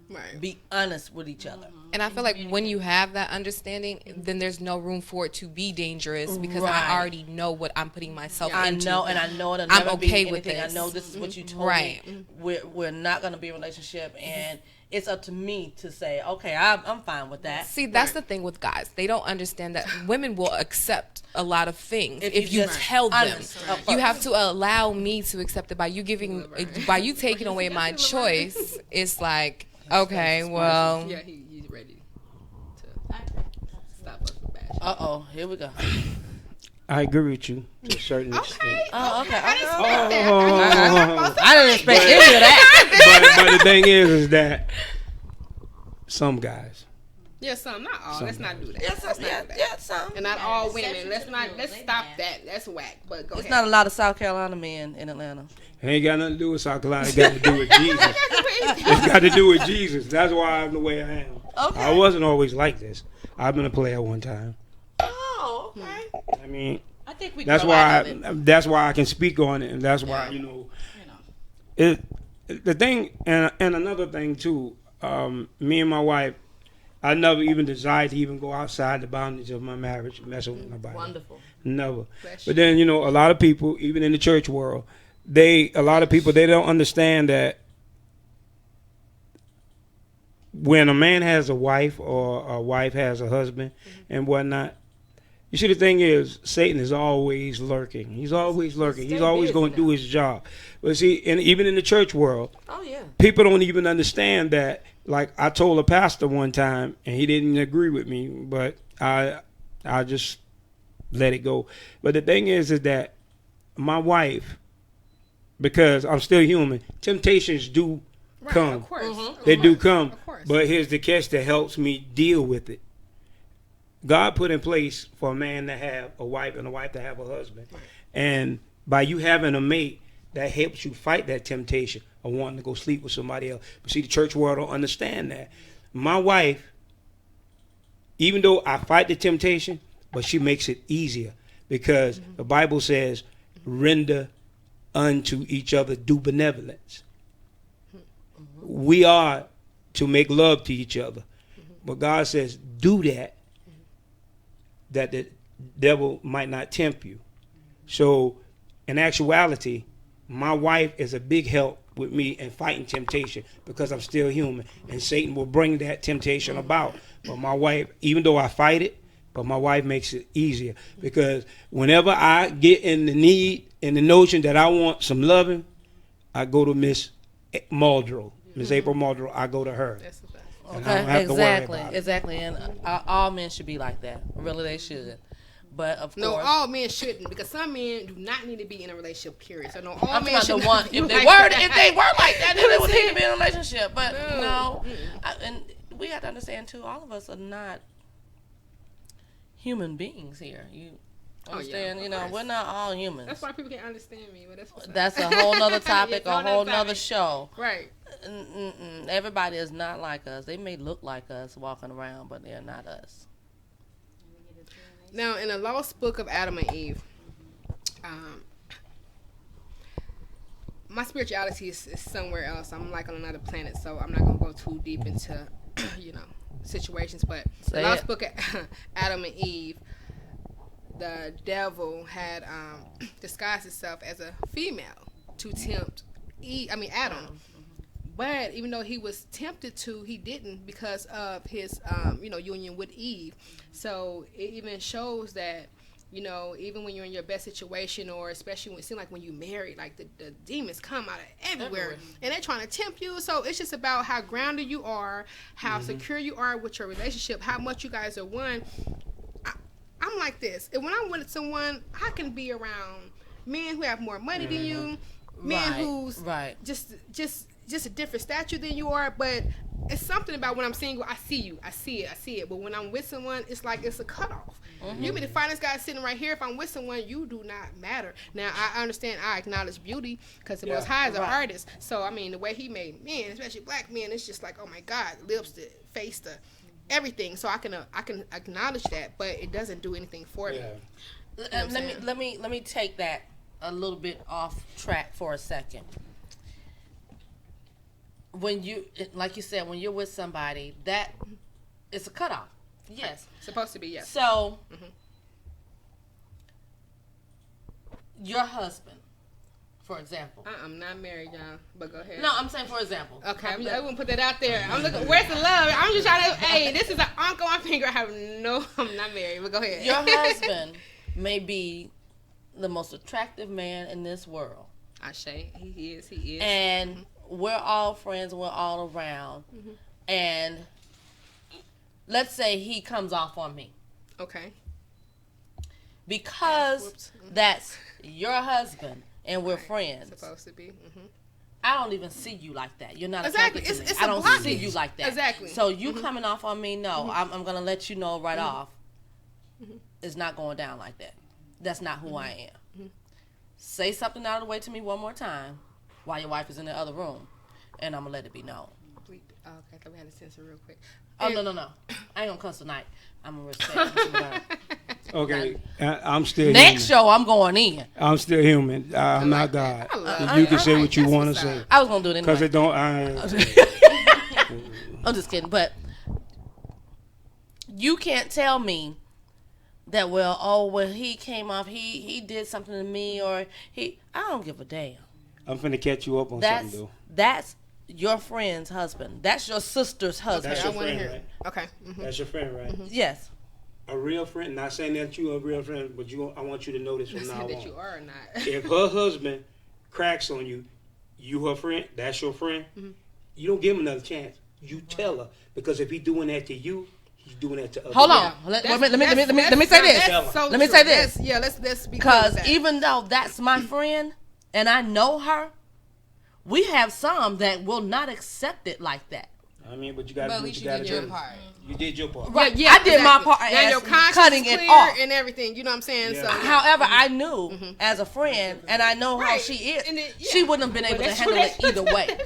Right. Be honest with each other. And I feel like when you have that understanding, then there's no room for it to be dangerous because Right. I already know what I'm putting myself I into. know, and I know it'll I'm never okay be with anything. this. I know this is what you told Right. me. We're not going to be in a relationship, and it's up to me to say, okay, I'm fine with that. See, that's the thing with guys. They don't understand that women will accept a lot of things if you just tell them. honest up You first. have to allow me to accept it by you taking away my choice. It's like, okay, well, Yeah, he's ready to stop us from bashing. Uh-oh, here we go. I agree with you to a certain extent. Okay. Oh, okay. I didn't Oh, expect that. I didn't expect any of that. But the thing is that some guys. Yeah, some, not all. Let's not do that. Yes, Let's not yeah, do that. yeah, some. And not all women. exceptions Let's to the not. rules. Let's Amen. stop that. That's whack. But go It's ahead. not a lot of South Carolina men in Atlanta. It ain't got nothing to do with South Carolina. It got to do with Jesus. It's got to do with Jesus. That's why I'm the way I am. Okay. I wasn't always like this. I've been a player one time. Oh, okay. I mean, I think we that's grow out why. of it. That's why I can speak on it, and that's why it. The thing, and another thing too. Me and my wife, I never even desired to even go outside the boundaries of my marriage, messing with nobody. Wonderful. Never. But then a lot of people, even in the church world, they don't understand that when a man has a wife or a wife has a husband and whatnot, you see, the thing is, Satan is always lurking. He's always lurking. He's always going to do his job. But see, and even in the church world, Oh, yeah. people don't even understand that. Like I told a pastor one time, and he didn't agree with me, but I just let it go. But the thing is that my wife, because I'm still human, temptations do Right, come. of course. They do come. Of course. But here's the catch that helps me deal with it. God put in place for a man to have a wife and a wife to have a husband. And by you having a mate, that helps you fight that temptation of wanting to go sleep with somebody else. But see, the church world don't understand that. My wife, even though I fight the temptation, but she makes it easier because the Bible says, render unto each other due benevolence. We are to make love to each other. But God says, do that the devil might not tempt you. So, in actuality, my wife is a big help with me in fighting temptation because I'm still human. And Satan will bring that temptation about. But my wife, even though I fight it, but my wife makes it easier because whenever I get in the need and the notion that I want some loving, I go to Miss Muldrow, Miss April Muldrow. I go to her. That's the best. And I don't have to worry about it. Exactly. And all men should be like that. Really, they should. But of No, course, all men shouldn't, because some men do not need to be in a relationship. Period. So no, all I'm men talking should about the one. not be If they like were, that. if they were like that, then they would need to be in a relationship. But no, and we have to understand too. All of us are not human beings here. You understand? of You know, course. we're not all humans. That's why people can't understand me. But that's what's up. That's a whole nother topic, Yeah, a whole topic. nother show. Right. Everybody is not like us. They may look like us walking around, but they're not us. Now, in the lost book of Adam and Eve, my spirituality is somewhere else. I'm like on another planet, so I'm not gonna go too deep into, situations. But the lost book of Adam and Eve, the devil had disguised himself as a female to tempt Adam. But even though he was tempted to, he didn't, because of his, union with Eve. So it even shows that, even when you're in your best situation, or especially when it seems like when you married, like the demons come out of everywhere, and they're trying to tempt you. So it's just about how grounded you are, how secure you are with your relationship, how much you guys are one. I'm like this. And when I'm with someone, I can be around men who have more money than you, men who's just a different stature than you are, but it's something about when I'm single, I see it. But when I'm with someone, it's like it's a cutoff. You be the finest guy sitting right here. If I'm with someone, you do not matter. Now, I understand, I acknowledge beauty, because the Most High is an artist. So, the way he made men, especially black men, it's just like, oh my God, lips, the face, the everything. So I can acknowledge that, but it doesn't do anything for me. Let me take that a little bit off track for a second. When you, like you said, when you're with somebody, that is a cutoff. Yes. Supposed to be, yes. So, your husband, for example. I'm not married, y'all, but go ahead. No, I'm saying for example. Okay, I wouldn't put that out there. I'm looking, where's the love? I'm just trying to, hey, this is an uncle on finger. I'm not married, but go ahead. Your husband may be the most attractive man in this world. He is. And we're all friends, we're all around, and let's say he comes off on me. Okay. Because that's your husband and we're friends. Supposed to be. I don't even see you like that. You're not exactly. attracted to me. It's I don't blockage. see you like that. Exactly. So you coming off on me? No, I'm gonna let you know right off. It's not going down like that. That's not who I am. Say something out of the way to me one more time while your wife is in the other room, and I'm gonna let it be known. Okay, I thought we had to censor real quick. Oh, no. I ain't gonna cuss tonight. I'm gonna respect. Okay, I'm still Next human. show, I'm going in. I'm still human. I'm not God. You can say what you want to say. I was gonna do it anyway. Because it don't. I'm just kidding, but you can't tell me that, he came off, he did something to me, or I don't give a damn. I'm finna catch you up on something, though. That's your friend's husband. That's your sister's husband. That's your friend, right? Okay. That's your friend, right? Yes. A real friend, not saying that you a real friend, but I want you to know this from now on. that you are or not. If her husband cracks on you, you her friend, that's your friend, you don't give him another chance. You tell her, because if he's doing that to you, he's doing that to others. Hold on. Let me say this. Let me say this. Let's be because even though that's my friend and I know her, we have some that will not accept it like that. But you got to do what you got to do. Part. You did your part. Right. Yeah, I did my part. Now your conscience cutting is it clear off and everything. You know what I'm saying? Yeah. So, however, I knew as a friend, and I know how she is. And she wouldn't have been able to handle it either way.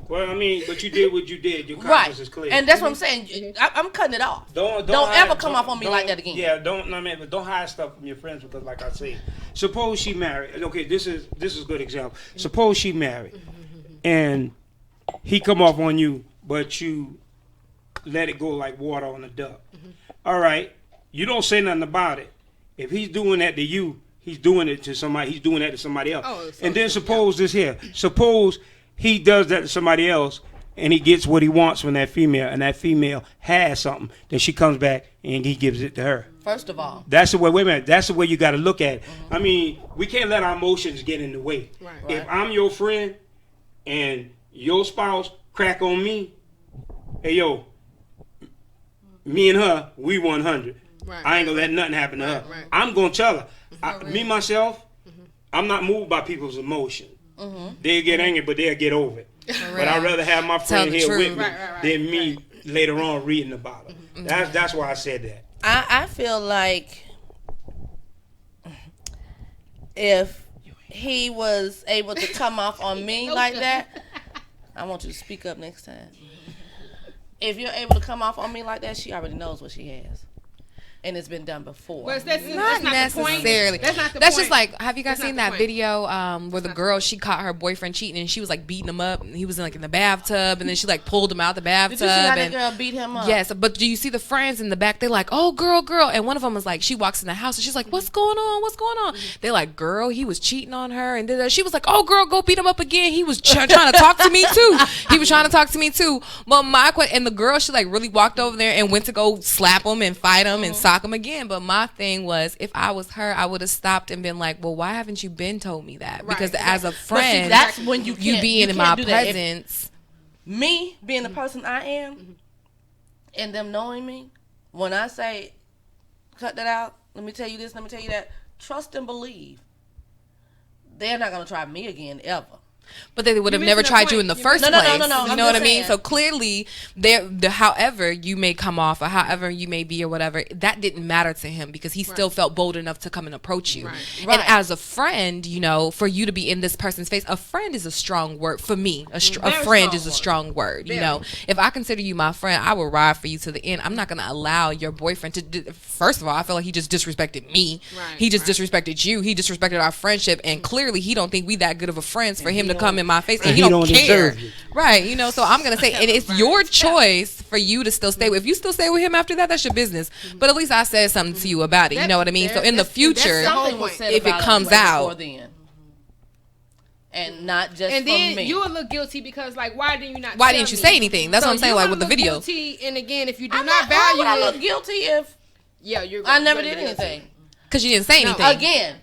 Well, but you did what you did. Your conscience is clear. And that's what I'm saying. I'm cutting it off. Don't ever come off on me like that again. Yeah, but don't hide stuff from your friends, because, like I say, suppose she married. Okay, this is a good example. Suppose she married, and he come off on you, but you let it go like water on a duck. All right, you don't say nothing about it. If he's doing that to you, he's doing it to somebody. He's doing that to somebody else. And then suppose he does that to somebody else, and he gets what he wants from that female, and that female has something, then she comes back and he gives it to her. First of all, that's the way. Wait a minute. That's the way you got to look at it. I mean, we can't let our emotions get in the way. Right. If I'm your friend and your spouse crack on me, hey yo, me and her, we 100. Right. I ain't gonna let nothing happen to her. Right. I'm gonna tell her. Me myself, I'm not moved by people's emotion. They'll get angry, but they'll get over it. But I'd rather have my friend here with me than me later on reading about it. That's why I said that. I feel like if he was able to come off on me like that, I want you to speak up next time. If you're able to come off on me like that, she already knows what she has. And it's been done before. Well, that's Not not necessarily. The point. That's not the That's point. just like, have you guys That's seen not the that point. video where the girl, she caught her boyfriend cheating and she was like beating him up and he was in the bathtub and then she like pulled him out the bathtub. Did you see how that and girl beat him up? yes, but do you see the friends in the back? They're like, oh, girl. And one of them is like, she walks in the house and she's like, what's going on? They're like, girl, he was cheating on her. And she was like, oh, girl, go beat him up again. He was trying to talk to me too. But and the girl, she like really walked over there and went to go slap him and fight him and sock him again. But my thing was, if I was her, I would have stopped and been like, well, why haven't you been told me that? Because as a friend, that's when you being in my presence. Me being the person I am and them knowing me, when I say cut that out, let me tell you this, let me tell you that, trust and believe. They're not going to try me again ever. But they would have never tried you in the first place. No. You know what I mean? So clearly, however you may come off or however you may be or whatever, that didn't matter to him because he still felt bold enough to come and approach you. Right. And as a friend, for you to be in this person's face, a friend is a strong word. For me, a friend is a strong word. Very. If I consider you my friend, I will ride for you to the end. I'm not going to allow your boyfriend to first of all, I feel like he just disrespected me. Right. He just disrespected you. He disrespected our friendship. And clearly, he don't think we that good of a friends for him to come in my face, and he don't care. Right, so I'm gonna say, and it's your choice for you to still stay with. If you still stay with him after that, that's your business. But at least I said something to you about it. You know what I mean? So in the future, if it comes out, and not just and from then me. you will look guilty because why didn't you not? Why tell didn't you me? say anything? That's So what I'm saying. you Like will with the look video. Guilty, and again, if you do I'm not value I look it, guilty if you're. I never did anything. Because you didn't say anything. Again,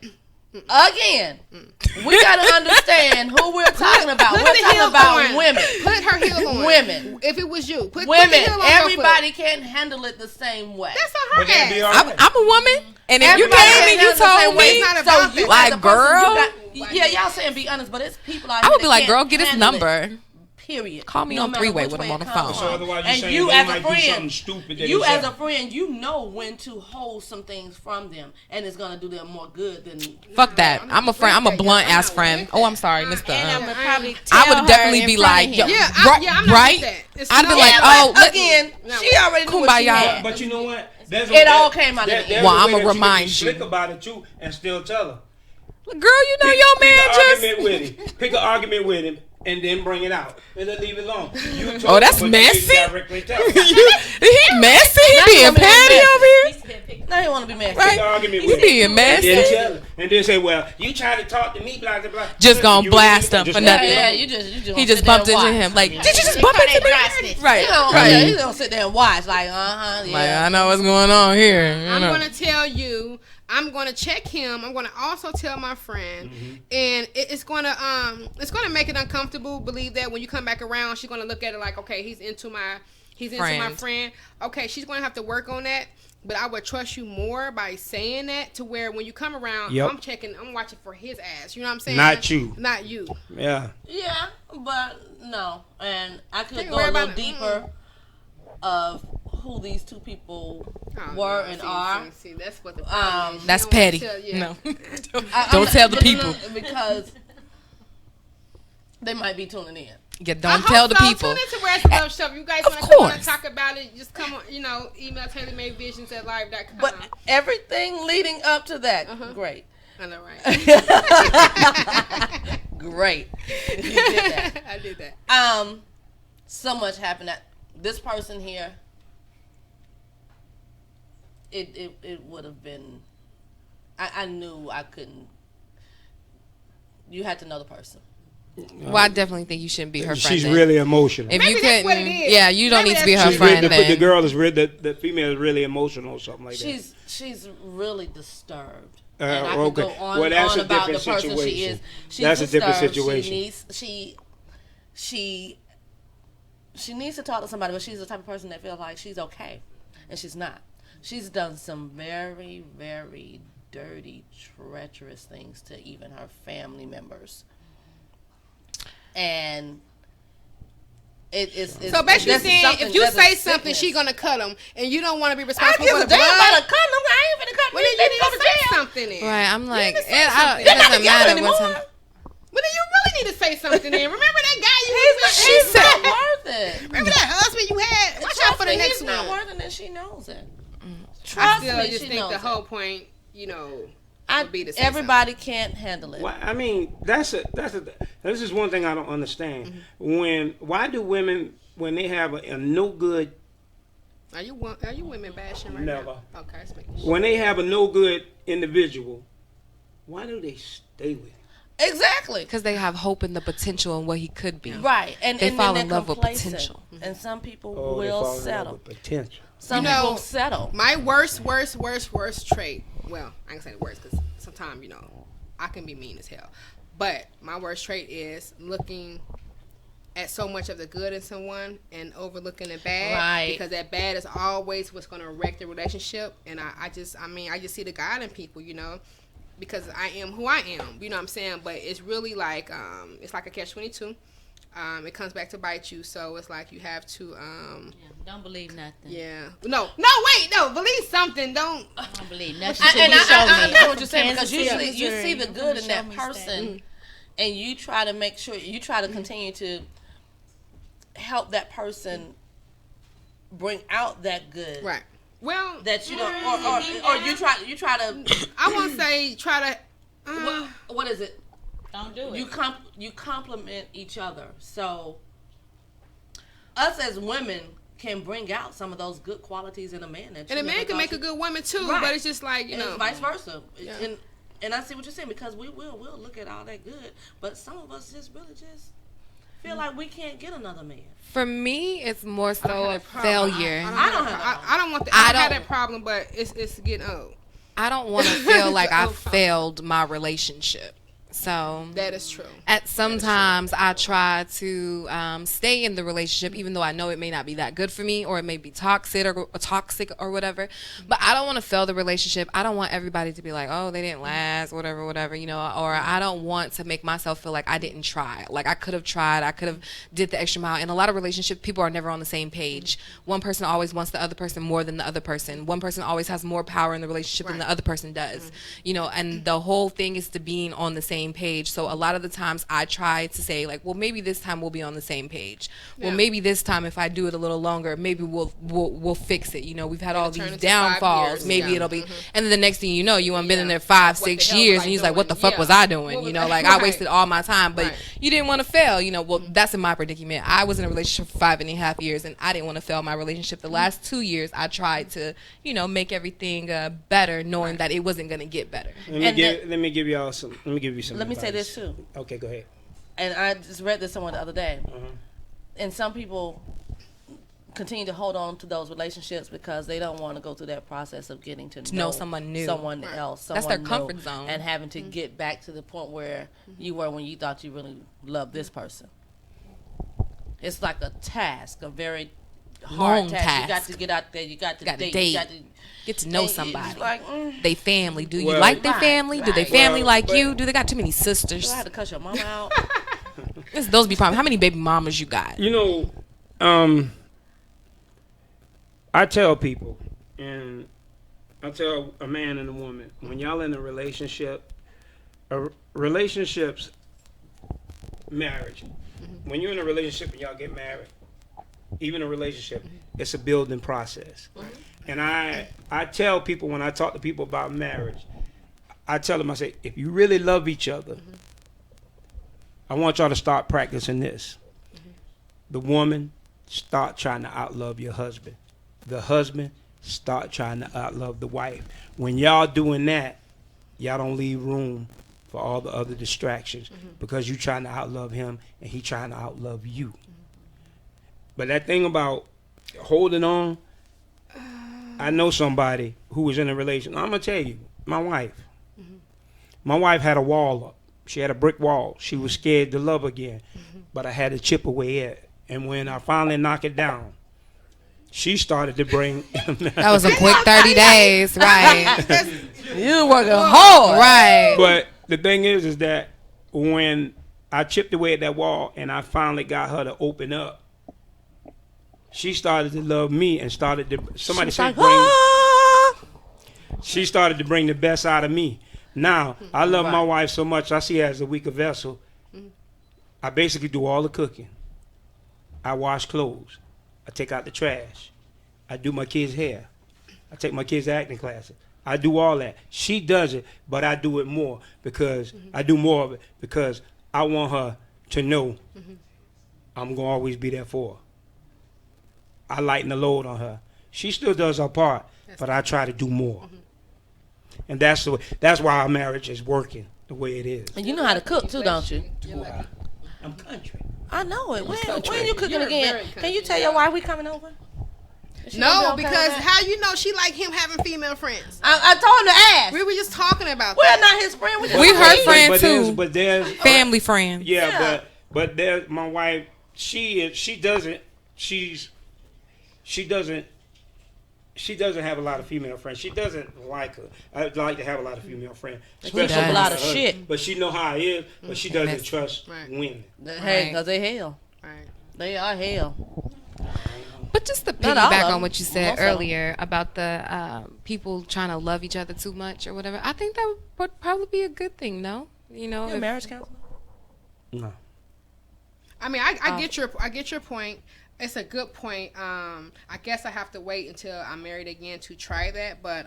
we gotta understand who we're talking about. Put We're the talking heel about on. women. Put her heel on. Women. If it was you, put the Women. heel on her Everybody foot. can't handle it the same way. That's on her But that'd be ass. all right. I'm a woman, and if you Everybody came can't and you handle the same told way. me, It's not about you that. Like, as a person, girl? yeah, y'all saying be honest, but it's people out I here would be that like, can't girl, get his handle it. number. Period. Call me No on matter three-way which when I'm way on it the comes phone. So otherwise you're and saying you they as might a do something friend, stupid that you they as say. a friend, you know when to hold some things from them, and it's gonna do them more good than. Fuck that. I'm a friend. I'm a blunt ass friend. Oh, I'm sorry, Mr. And I'm gonna probably I tell would definitely her be in front like, of yo, him. Yeah, I'm not right? with that. It's I'd be no- like, Yeah, oh, but again, she already knew what she Kumbaya. had. But you know what? It all came out of the there's end. Well, a way I'ma that you can remind be you. slick about it too, and still tell her. Girl, you know your man pick an just. argument with him. Pick an argument with him, and then bring it out, and then leave it alone. You told Oh, that's him, but you didn't messy. directly tell him. He messy. He being gonna be petty messy. over here. Now you want to be mad. Right. Pick an argument He with being him. messy. And then tell him, and then say, "Well, you tried to talk to me, blah blah blah." Just gonna You blast him just for gonna- nothing. Yeah, you just He gonna just sit there bumped and into watch. him. Like, did you just They bump call into that me? dry stitch. Right. He gonna, Right. he's gonna sit there and watch, like, yeah. Like, I know what's going on here. I'm gonna tell you. I'm gonna check him. I'm gonna also tell my friend, and it's gonna make it uncomfortable. Believe that when you come back around, she's gonna look at it like, okay, he's into my friend. Okay, she's gonna have to work on that. But I would trust you more by saying that to where when you come around, Yep. I'm watching for his ass. You know what I'm saying? Not you. Not you. Yeah. Yeah, but no. And I could Think go a about little it. deeper of who these two people Oh, were no. and See, are. See, that's what the problem is. She That's don't wanna petty. tell- yeah. No. I'm Don't not- tell the but no, people. because they might be tuning in. Yeah, I don't hope tell the so. people. Tune into Where's the Love Show. If you guys Of want to come on and course. talk about it, just come on, email TaylorMadeVisions@live.com. But everything leading up to that, great. I know, right? Great. You did that. I did that. So much happened. That this person here, it would have been. I knew I couldn't. You had to know the person. Well, I definitely think you shouldn't be her friend. She's then. really emotional. If Maybe you that's what couldn't, it is. yeah, you don't Maybe need to be her She's friend. really, the Then girl is the female is really emotional or something like that. She's really disturbed. Uh, And I could okay. go on Well, and that's on a about the different person she is. situation. She's That's a different disturbed. situation. She needs to talk to somebody, but she's the type of person that feels like she's okay, and she's not. She's done some very, very dirty, treacherous things to even her family members, and it's So basically that's saying, something- if you that's a say something, sickness. she gonna cut them, and you don't want to be I responsible give for a the damn blood. about a condom. I ain't finna cut Well, me. then you need to say something then. right, I'm like, need to say it something. doesn't together matter anymore. what time. Well, then you really need to say something then. Remember that guy you He's not worth it. Remember that husband you had? Watch out for the next He's not one. worth it, and she knows it. I Trust still me, just she think knows the it. whole point, would be to say Everybody can't handle it. Well, I mean, this is one thing I don't understand. Why do women, when they have a no good, something. Are you women bashing right Never. now? Okay, let's make sure. when they have a no good individual, why do they stay with him? Exactly. Because they have hope in the potential and what he could be. Right. And They and fall then in they're love with complacent. potential. And some people Oh, they will fall in love settle. with potential. Some You know, people settle. My worst trait. Well, I can say the worst because sometimes I can be mean as hell. But my worst trait is looking at so much of the good in someone and overlooking the bad. Right. Because that bad is always what's going to wreck the relationship. And I just see the God in people, because I am who I am. You know what I'm saying? But it's really like it's like a catch-22. It comes back to bite you. So it's like you have to Don't believe nothing. yeah. No, believe something. Don't Don't believe nothing. And till you show I me. know what you're saying, Kansas because usually City, you see Missouri. the good in Show that me person, and you try to make sure, you try to continue to help that person bring out that good. right. Well, That you don't, or you try to, I won't say try to. what is it? Don't do it. You compliment each other. So us as women can bring out some of those good qualities in a man. That And a man can make a good woman too, Right. but it's just like and it's vice versa. Yeah. And I see what you're saying, because we'll look at all that good, but some of us just really just feel like we can't get another man. For me, it's more so a that problem. failure. I don't have I don't want that. I I don't have don't- that problem, but it's getting old. I don't want to feel like I failed my relationship. So That is true. at sometimes I try to stay in the relationship, even though I know it may not be that good for me, or it may be toxic or whatever. But I don't want to fail the relationship. I don't want everybody to be like, oh, they didn't last, whatever, or I don't want to make myself feel like I didn't try. Like I could have tried, I could have did the extra mile. In a lot of relationships, people are never on the same page. One person always wants the other person more than the other person. One person always has more power in the relationship than the other person does. And the whole thing is to being on the same page. So a lot of the times I try to say like, well, maybe this time we'll be on the same page. Well, maybe this time if I do it a little longer, maybe we'll fix it. We've had all turn these into 5 downfalls. years. Maybe Yeah. it'll be, and then the next thing you know, you been in there 5, What 6 the hell years, was I and he's like, what the doing? fuck Yeah. was I doing? What was Like right. I wasted all my time, but Right. you didn't want to fail. Well, that's in my predicament. I was in a relationship for 5.5 years, and I didn't want to fail my relationship. The last 2 years, I tried to, make everything better, knowing that it wasn't going to get better. Let me give you some. Let me say advice. this too. Okay, go ahead. And I just read this somewhere the other day. Uh-huh. And some people continue to hold on to those relationships because they don't want to go through that process of getting to know someone new. someone else. That's their someone comfort new, zone. and having to get back to the point where you were when you thought you really loved this person. It's like a task, a very hard Long task. You got task. to get out there. You got to Gotta date. date. You got to Get to know and somebody. It's like, They family. Do you Well, like their Right, family? Do they right. family Well, like but- you? Do they got too many sisters? do I have to cut your mama out? Those be problems. How many baby mamas you got? I tell people, and I tell a man and a woman, when y'all in a relationship, relationships, marriage, when you're in a relationship and y'all get married, even a relationship, it's a building process. And I tell people, when I talk to people about marriage, I tell them, I say, if you really love each other, I want y'all to start practicing this. The woman, start trying to outlove your husband. The husband, start trying to outlove the wife. When y'all doing that, y'all don't leave room for all the other distractions because you trying to outlove him and he trying to outlove you. But that thing about holding on, I know somebody who was in a relationship. I'm gonna tell you, my wife. My wife had a wall up. She had a brick wall. She was scared to love again, but I had to chip away at it. And when I finally knocked it down, she started to bring. That was a quick 30 days, right? You working hard, Right. But the thing is that when I chipped away at that wall and I finally got her to open up, she started to love me and started to. Somebody said, she started to bring the best out of me. Now I love my wife so much. I see her as a weaker vessel. I basically do all the cooking. I wash clothes. I take out the trash. I do my kids' hair. I take my kids' acting classes. I do all that. She does it, but I do it more because I do more of it because I want her to know I'm going to always be there for her. I lighten the load on her. She still does her part, but I try to do more. And that's why our marriage is working the way it is. And you know how to cook too, don't you? I'm country. I know it. When you cooking again? Can you tell your wife we coming over? No, because how you know she like him having female friends? I told him to ask. We were just talking about We're that. not his friend. We her friend but too. But there's Family friend. Yeah, but there's my wife. She doesn't have a lot of female friends. She doesn't like her. I'd like to have a lot of female friends. Especially a lot of shit. But she know how it is. But she doesn't trust women. Hey, because they hell. Right. They are hell. But just to Not all piggyback of on them. what you said Most of earlier about the people trying to love each other too much or whatever, I think that would probably be a good thing, no? You know, You're a marriage counselor? No. I mean, I get your point. It's a good point. I guess I have to wait until I'm married again to try that. But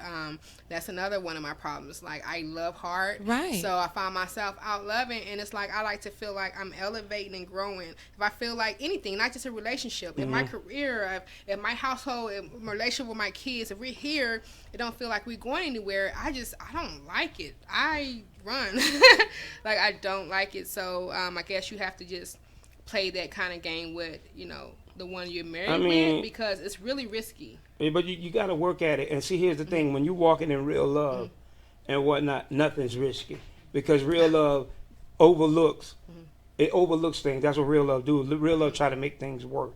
that's another one of my problems. Like, I love hard. Right. So I find myself out loving. And it's like I like to feel like I'm elevating and growing. If I feel like anything, not just a relationship, in my career, if my household, in my relationship with my kids, if we're here, it don't feel like we're going anywhere. I don't like it. I run. Like, I don't like it. So I guess you have to just play that kind of game with, the one you're married with, because it's really risky. But you got to work at it. And see, here's the thing. When you're walking in real love and whatnot, nothing's risky. Because real love overlooks things. That's what real love do. Real love try to make things work.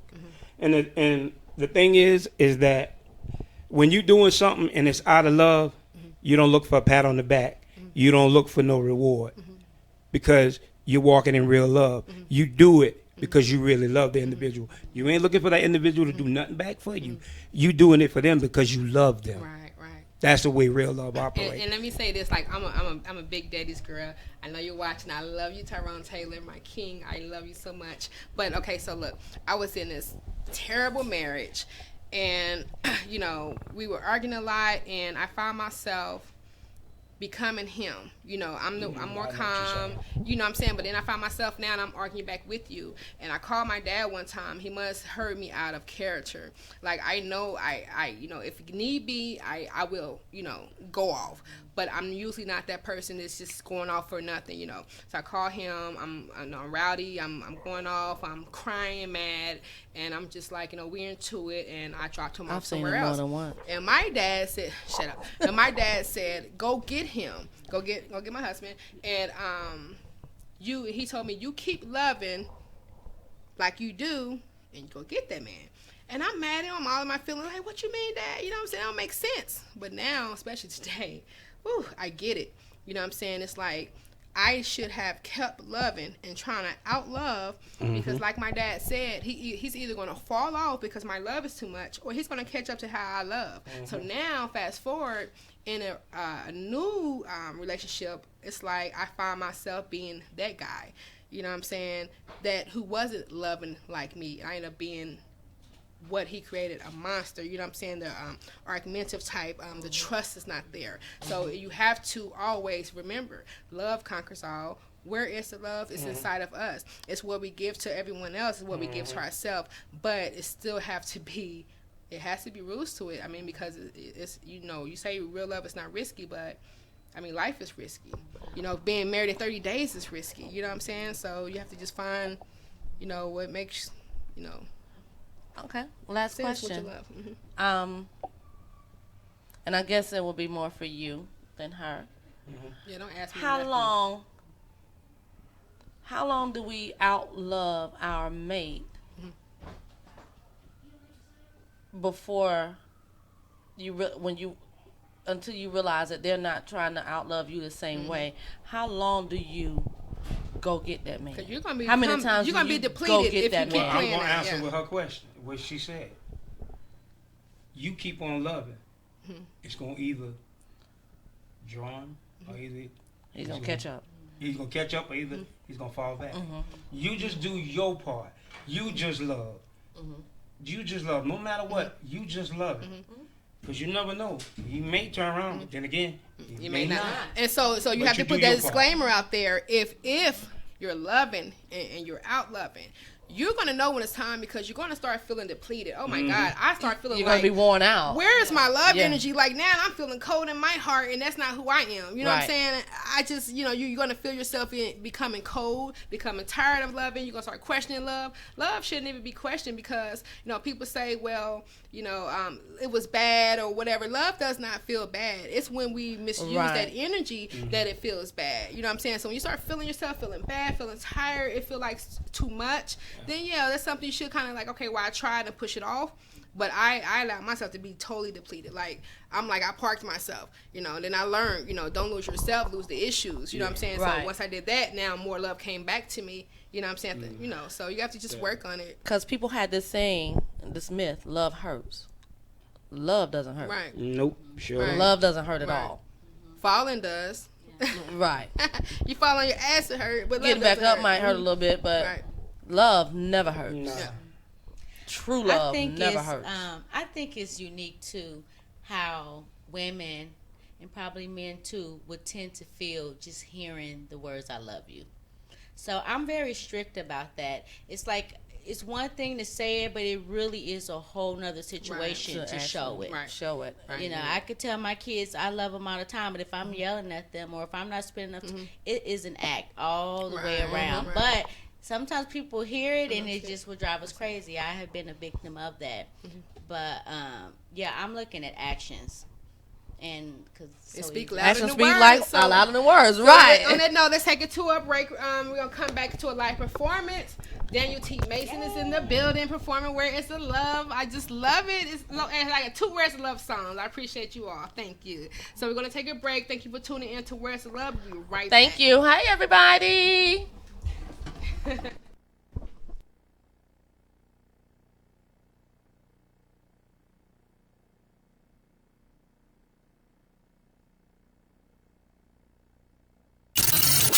And the thing is that when you're doing something and it's out of love, you don't look for a pat on the back. You don't look for no reward. Because you're walking in real love. You do it because you really love the individual. You ain't looking for that individual to do nothing back for you. You doing it for them because you love them. Right. That's the way real love operates. And let me say this, like, I'm a big daddy's girl. I know you're watching. I love you, Tyrone Taylor, my king. I love you so much. But okay, so look, I was in this terrible marriage, and we were arguing a lot, and I found myself becoming him. I'm more calm, what I'm saying? But then I find myself now and I'm arguing back with you. And I called my dad one time. He must heard me out of character. Like, I know I if need be, I will, go off. But I'm usually not that person that's just going off for nothing, So I call him, I'm rowdy, I'm going off, I'm crying mad, and I'm just like, we're into it, and I dropped him off somewhere else. And my dad said, shut up. And my dad said, go get him. Go get my husband. And he told me, you keep loving like you do, and go get that man. And I'm mad at him, all of my feelings, like, what you mean, Dad? You know what I'm saying? It don't make sense. But now, especially today, I get it. You know what I'm saying? It's like, I should have kept loving and trying to outlove, because like my dad said, he's either going to fall off because my love is too much, or he's going to catch up to how I love. So now, fast forward, in a new relationship, it's like I find myself being that guy, you know what I'm saying, that who wasn't loving like me. I end up being what he created, a monster, you know what I'm saying, the argumentative type, the trust is not there. So you have to always remember, love conquers all. Where is the love? It's inside of us. It's what we give to everyone else, it's what we give to ourselves, but it still has to be rules to it. I mean, because it's you say real love is not risky, but I mean, life is risky. You know, being married at 30 days is risky. You know what I'm saying? So you have to just find, you know, what makes, you know. Okay. Last sense what you question. love. Mm-hmm. And I guess it will be more for you than her. Mm-hmm. Yeah, don't ask me. How long do we outlove our mate before until you realize that they're not trying to outlove you the same way? How long do you go get that man? You're gonna be, how many times you're gonna be depleted if you keep I'm playing gonna that. answer with her question, what she said. You keep on loving. It's gonna either drawn or either he's gonna catch up. He's gonna catch up, or either he's gonna fall back. You just do your part. You just love. You just love. No matter what, you just love it. Because you never know. He may turn around. Then again, he may not. And so you have to put that disclaimer out there. If you're loving and you're out loving, you're going to know when it's time, because you're going to start feeling depleted. Oh, my God. I start feeling you're going to be worn out. Where is my love energy? Like, now I'm feeling cold in my heart, and that's not who I am. You know what I'm saying? I just, you know, you're going to feel yourself becoming cold, becoming tired of loving. You're going to start questioning love. Love shouldn't even be questioned, because, you know, people say, well, you know, it was bad or whatever. Love does not feel bad. It's when we misuse that energy that it feels bad. You know what I'm saying? So when you start feeling yourself feeling bad, feeling tired, it feels like too much, then that's something you should kind of like, okay, well, I tried to push it off, but I allowed myself to be totally depleted. Like, I parked myself, you know, and then I learned, you know, don't lose yourself, lose the issues, you know what I'm saying? So once I did that, now more love came back to me, you know what I'm saying? You know, so you have to just work on it. Because people had this saying, this myth, love hurts. Love doesn't hurt. Right. Nope. Sure. Love doesn't hurt at all. Falling does. Right. You fall on your ass, it hurt, but getting back up might hurt a little bit, but love never hurts. No. Yeah. True love never hurts. I think it's unique to how women, and probably men too, would tend to feel just hearing the words "I love you." So I'm very strict about that. It's like, it's one thing to say it, but it really is a whole nother situation to show it. Right. Show it. Right. You know, I could tell my kids I love them all the time, but if I'm yelling at them or if I'm not spending enough time, it is an act all the way around. But sometimes people hear it and it just will drive us crazy. I have been a victim of that. But I'm looking at actions. And because speak louder than words. Louder than words, so right? On that note, let's take a 2-hour break. We're gonna come back to a live performance. Daniel T. Mason is in the building performing "Where Is the Love." I just love it. It's like 2 Where's the Love songs. I appreciate you all. Thank you. So we're gonna take a break. Thank you for tuning in to "Where's the Love." We'll be right back. Thank you. Hi, everybody.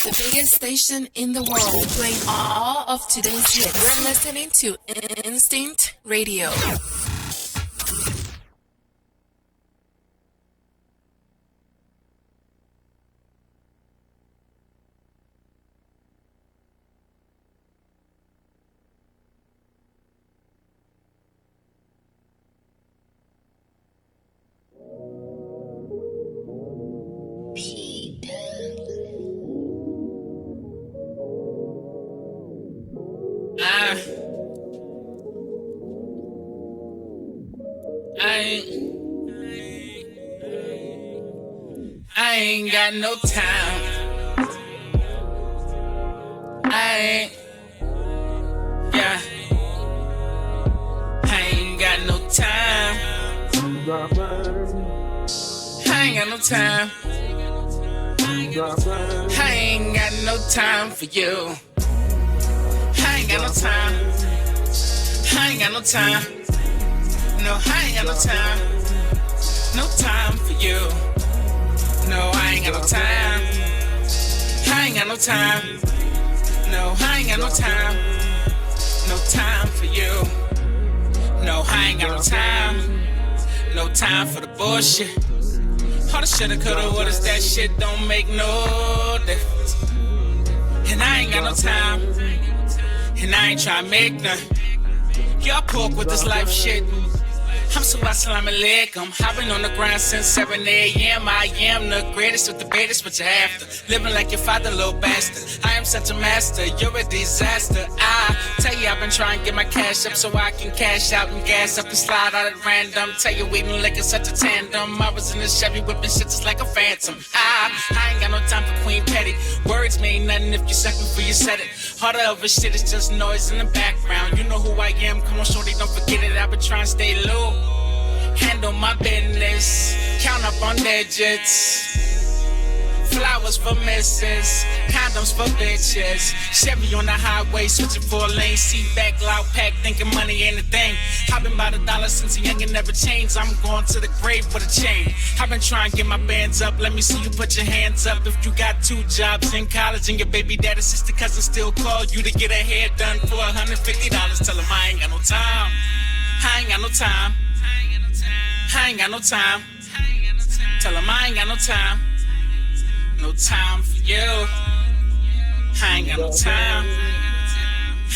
The biggest station in the world, playing all of today's hits. You're listening to Instinct Radio. I ain't got no time. I ain't got no time. I ain't got no time. I ain't got no time for you. I ain't got no time. I ain't got no time. No, I ain't got no time. No time for you. No, I ain't got no time. I ain't got no time. No, I ain't got no time. No time for you. No, I ain't got no time. No time for the bullshit. All the shoulda, coulda, woulda, that shit don't make no difference. And I ain't got no time. And I ain't tryna make none. Y'all pork with this life shit. I'm so assalamu alaikum. I've been on the grind since 7 a.m. I am the greatest with the greatest, but you're after. Living like your father, little bastard. I am such a master, you're a disaster. I tell you, I've been trying to get my cash up so I can cash out and gas up and slide out at random. Tell you, weeding like it's such a tandem. I was in the Chevy whipping shit just like a phantom. I ain't got no time for Queen Petty. Words mean nothing if you suck before you said it. All the other shit is just noise in the background. You know who I am, come on shorty, don't forget it. I've been trying to stay low, handle my business, count up on digits. Flowers for misses, condoms for bitches. Chevy on the highway, switching 4 lanes. Seat back, loud pack, thinking money ain't a thing. I've been by the dollar since a young and never changed. I'm going to the grave with a chain. I've been trying to get my bands up. Let me see you put your hands up. If you got 2 jobs in college and your baby daddy, sister, cousin still call you to get a hair done for $150. Tell them I ain't got no time. I ain't got no time. I ain't got no time. Tell them I ain't got no time. No time for you. I ain't got no time.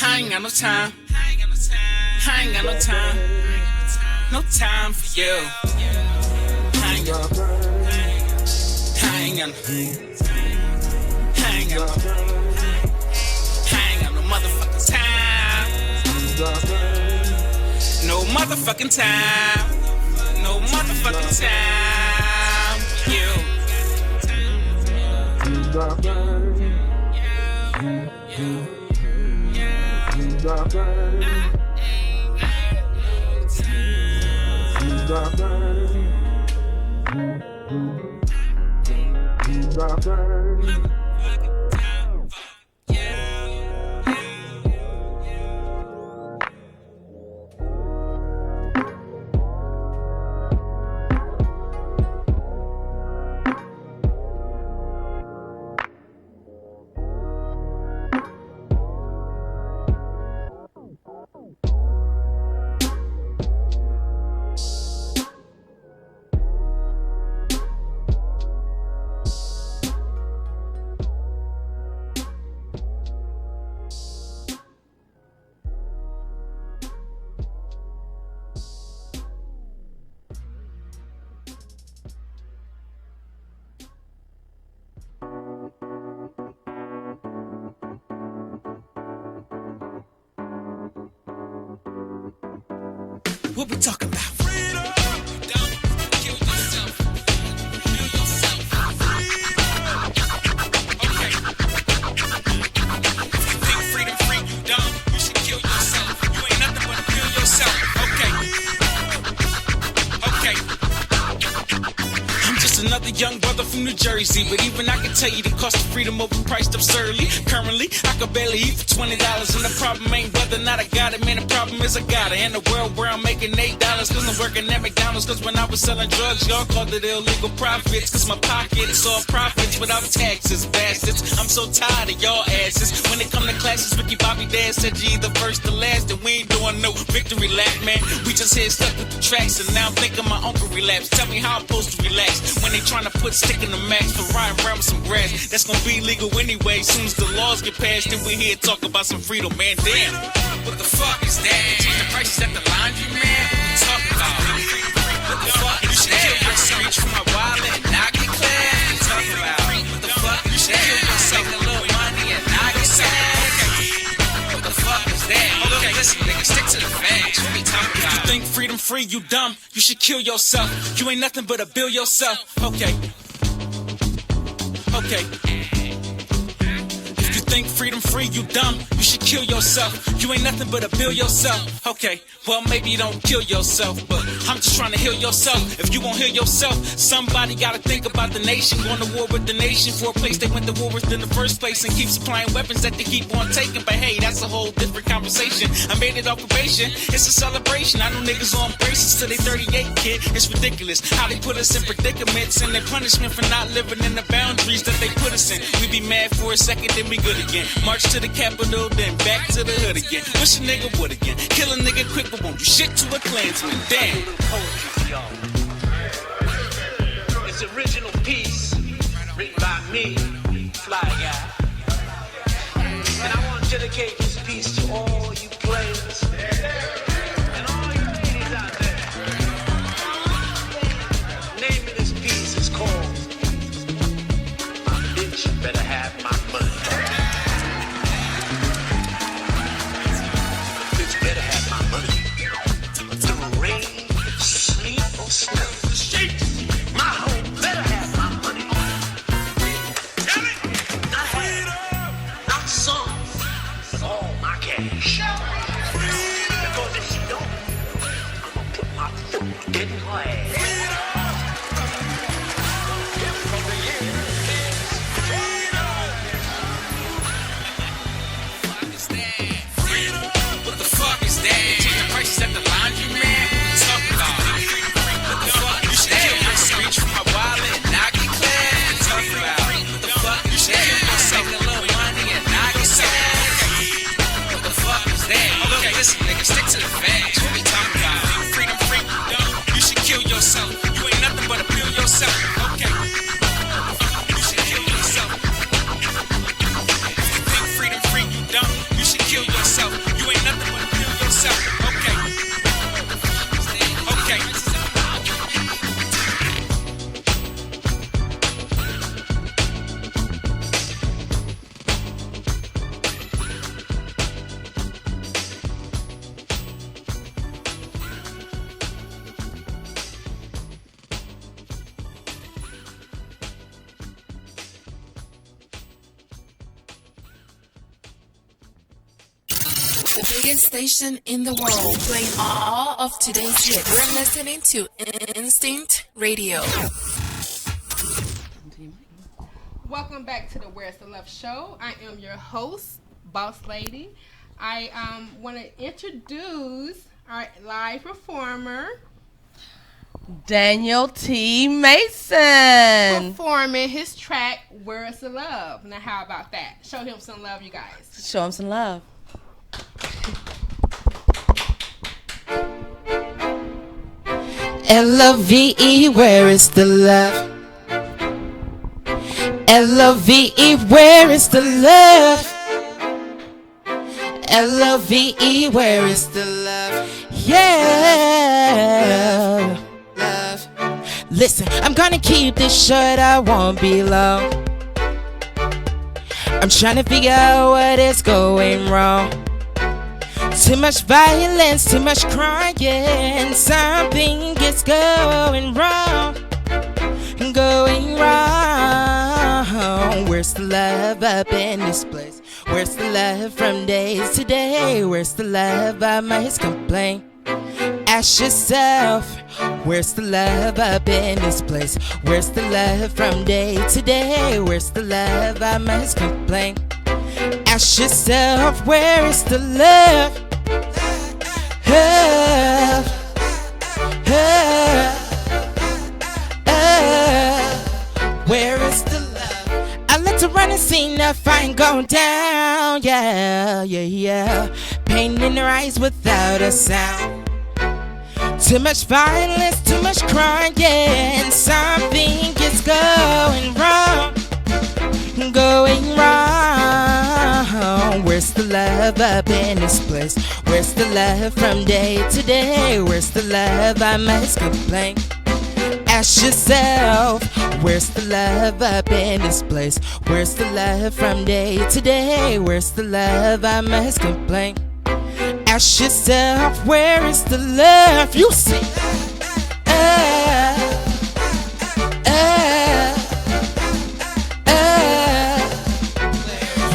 I ain't got no time. I ain't got no time. No time for you. I ain't got no. I ain't got no. I ain't got no. I ain't got no motherfucking time. No motherfucking time. No motherfucking time. You. What we talking about? Freedom. Don't kill yourself. Kill yourself. Freedom. Okay. If you think freedom free, you dumb. You should kill yourself. You ain't nothing but kill yourself. Okay. I'm just another young brother from New Jersey, but even I can tell you the cost of freedom overpriced absurdly. Currently, I could barely eat for $20, and the problem ain't whether or not I got it, man. The problem is I got it. In a world where I'm making $8, cause I'm working at McDonald's. Cause when I was selling drugs, y'all called it illegal profits. Cause my pocket is all profits without taxes, bastards. I'm so tired of y'all asses. When it come to classes, Ricky Bobby Dad said you either first or last, and we ain't doing no victory lap, man. We just head stuck with the tracks, and now I'm thinking my uncle relapse. Tell me how I'm supposed to relax when they trying to put stick in the max for riding around with some grass. That's gonna be legal anyway. Soon as the laws get passed, then we here talk about some freedom, man. Damn, what the fuck is that? Change the prices at the laundry, man. What we talking about? What the fuck is that? I just reach for my wallet and I get class. What we talking about? What the fuck is that? Take a little money and I get sad. What the fuck is that? Okay, listen, nigga, stick to the facts. What we talking about? If you think freedom free, you dumb. You should kill yourself. You ain't nothing but a bill yourself. Okay. Okay. If you think freedom free, you dumb. You should kill yourself. You ain't nothing but a bill yourself. Okay, well maybe you don't kill yourself, but I'm just trying to heal yourself. If you won't heal yourself, somebody gotta think about the nation. Going to war with the nation for a place they went to war with in the first place, and keep supplying weapons that they keep on taking. But hey, that's a whole different conversation. I made it off probation. It's a celebration. I know niggas on braces till they 38, kid. It's ridiculous how they put us in predicaments and their punishment for not living in the boundaries that they put us in. We be mad for a second, then we good again. March to the Capitol, then back to the hood again. Wish a nigga would again. Kill a nigga quick, but won't do shit to a Klansman. Damn. It's original piece written by me, Fly Guy. And I want to dedicate this piece to all you players and all you ladies out there. cash. Because if she don't, I'ma put my foot in her ass. What the fuck is that? Change the prices at the laundromat. Talk about what the fuck is that? I screech from my wallet and I get clad. Talk about what the fuck is that? Take a little money and I get sad. What the fuck is that? Look, listen, nigga, stick to the facts. What we talking about? Freedom, free, you should kill yourself. You ain't nothing but a pill yourself. Okay. You should kill yourself. If you think freedom, free, you don't. You should kill yourself. You ain't nothing but a pill yourself. Okay. Okay. The biggest station in the world, playing all of today's hits. We're listening to Instinct Radio. Welcome back to the Where's the Love show. I am your host, Boss Lady. I want to introduce our live performer Daniel T. Mason. performing his track Where's the Love. Now how about that? Show him some love, you guys. Show him some love. L-O-V-E, where is the love? L-O-V-E, where is the love? L-O-V-E, where is the love? Yeah. Love. Listen, I'm gonna keep this short, I won't be long. I'm trying to figure out what is going wrong. Too much violence, too much crying. Something is going wrong. Going wrong. Where's the love up in this place? Where's the love from day to day? Where's the love? I must complain. Ask yourself, where's the love up in this place? Where's the love from day to day? Where's the love? I must complain. Ask yourself, where is the love? Love, love, where is the love? I like to run and see the fire go down, yeah, yeah, yeah. Pain in their eyes without a sound. Too much violence, too much crying. Something is going wrong. Going wrong. Where's the love up in this place? Where's the love from day to day? Where's the love? I must complain. Ask yourself, where's the love up in this place? Where's the love from day to day? Where's the love? I must complain. Ask yourself, where is the love? You see,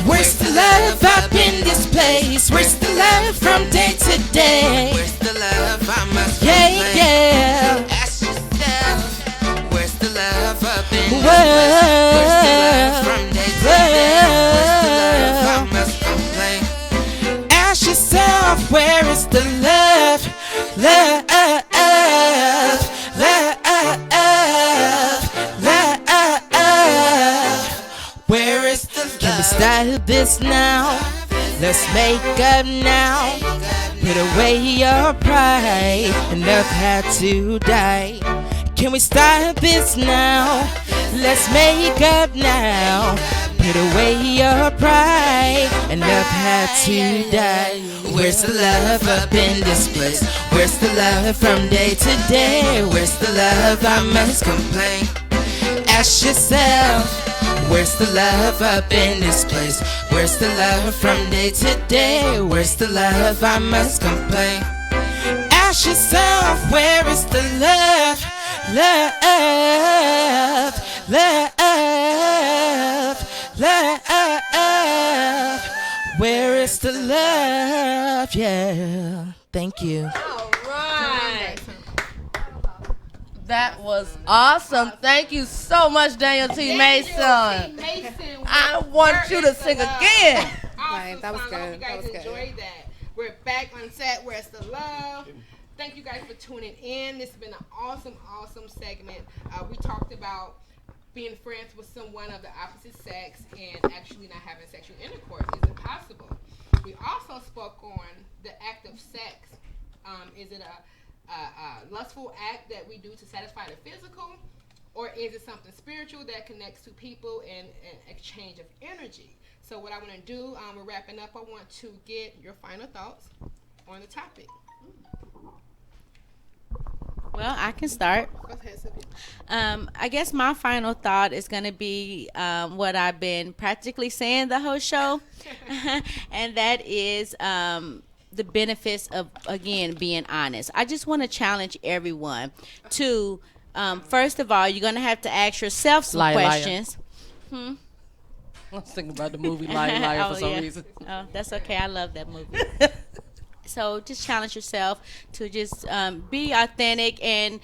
where's the love up in this place? Where's the love from day to day? Where's the love? I must complain. Yeah. Ask yourself, where's the love up in this place? Where's the love from day to day? Where's the love? I must complain. Ask yourself, where is the love? Love, love, love. Where is the love? Can we start this now? Let's make up now. Put away your pride. Enough had to die. Can we start this now? Let's make up now. Put away your pride. Enough had to die. Where's the love up in this place? Where's the love from day to day? Where's the love? I must complain. Ask yourself, where's the love up in this place? Where's the love from day to day? Where's the love? I must complain. Ask yourself, where is the love? Love, love, love. Where is the love? Yeah. Thank you. All right. That was awesome. Thank you so much, Daniel T. Mason. I want you to sing again. Awesome That was song. I hope good. you guys That was good. enjoyed that. We're back on set. Where's the love? Thank you guys for tuning in. This has been an awesome segment. We talked about being friends with someone of the opposite sex and actually not having sexual intercourse. Is it possible? We also spoke on the act of sex. Is it a lustful act that we do to satisfy the physical, or is it something spiritual that connects to people and an exchange of energy? So what I want to do, we're wrapping up. I want to get your final thoughts on the topic. Well, I can start. Go ahead, Sylvia. I guess my final thought is going to be what I've been practically saying the whole show, and that is the benefits of, again, being honest. I just want to challenge everyone to, first of all, you're going to have to ask yourself some questions. I was thinking about the movie Liar for some reason. Oh, that's okay. I love that movie. So just challenge yourself to just be authentic and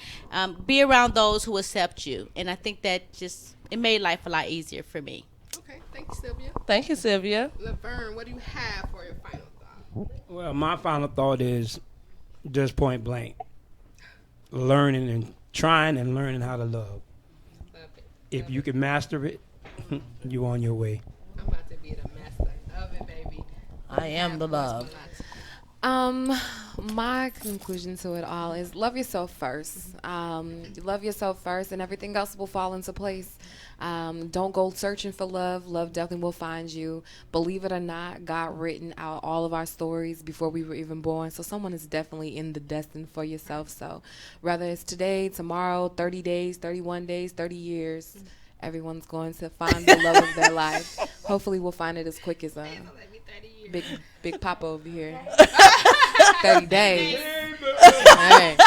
be around those who accept you. And I think that just, it made life a lot easier for me. Okay, thank you, Sylvia. Thank you, Sylvia. Laverne, what do you have for your final thought? Well, my final thought is just point blank. Learning and trying and learning how to love. Love it. If you can master it, you're on your way. I'm about to be the master of it, baby. I am the love. My conclusion to it all is love yourself first. Love yourself first, and everything else will fall into place. Don't go searching for love. Love definitely will find you. Believe it or not, God written out all of our stories before we were even born. So someone is definitely in the destined for yourself. So whether it's today, tomorrow, 30 days, 31 days, 30 years, everyone's going to find the love of their life. Hopefully we'll find it as quick as Big Papa over here. 30 days. All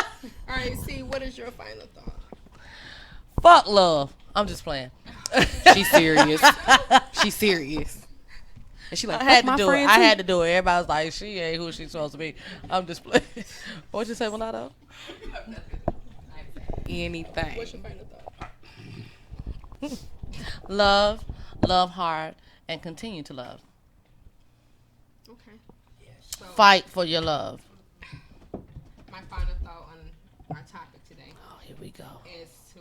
right, see, what is your final thought? Fuck love. I'm just playing. She's serious. She's serious. And she like, I had fuck to my do it. friend I too. had to do it. Everybody was like, she ain't who she's supposed to be. I'm just playing. What'd you say, Mulatto? Anything. What's your final thought? Love hard, and continue to love. Okay. So Fight for your love. my final thought on our topic today Oh, here we go. is to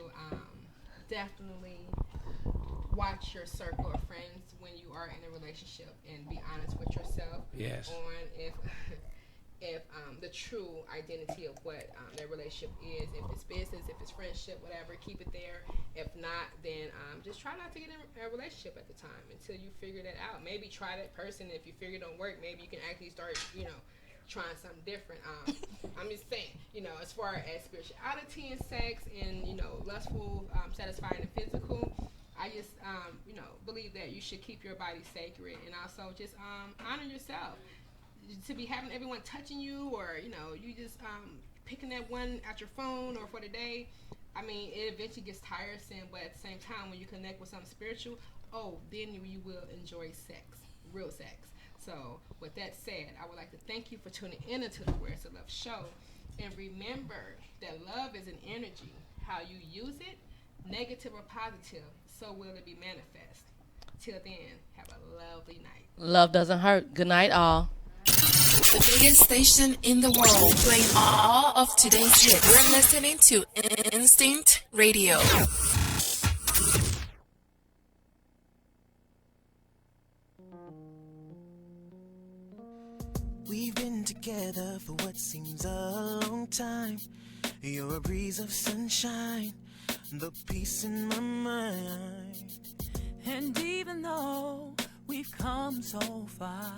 definitely watch your circle of friends when you are in a relationship and be honest with yourself Yes. on if the true identity of what their relationship is. If it's business, if it's friendship, whatever, keep it there. If not, then just try not to get in a relationship at the time until you figure that out. Maybe try that person. If you figure it don't work, maybe you can actually start, trying something different. I'm just saying, as far as spirituality and sex and, lustful, satisfying and physical, I just, believe that you should keep your body sacred and also just honor yourself. To be having everyone touching you or, you just picking that one out your phone or for the day, it eventually gets tiresome, but at the same time, when you connect with something spiritual, then you will enjoy sex, real sex. So, with that said, I would like to thank you for tuning in into the Where's the Love show. And remember that love is an energy. How you use it, negative or positive, so will it be manifest. Till then, have a lovely night. Love doesn't hurt. Good night, all. The biggest station in the world, playing all of today's hits. You're listening to Instinct Radio. We've been together for what seems a long time. You're a breeze of sunshine, the peace in my mind. And even though we've come so far,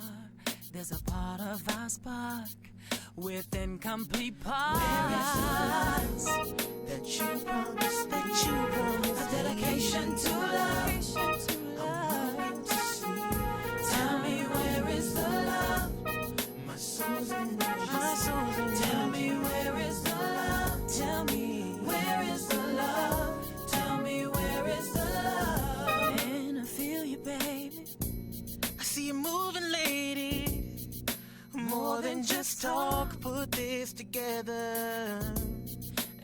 there's a part of our spark with incomplete parts. Where is the love that you promised, A dedication to love. I'm longing to see. Tell me, where is the love? My soul's in Tell me, where is the love? Tell me, where is the love? Tell me, where is the love? And I feel you, baby. I see you moving, lady. more than just talk. Put this together.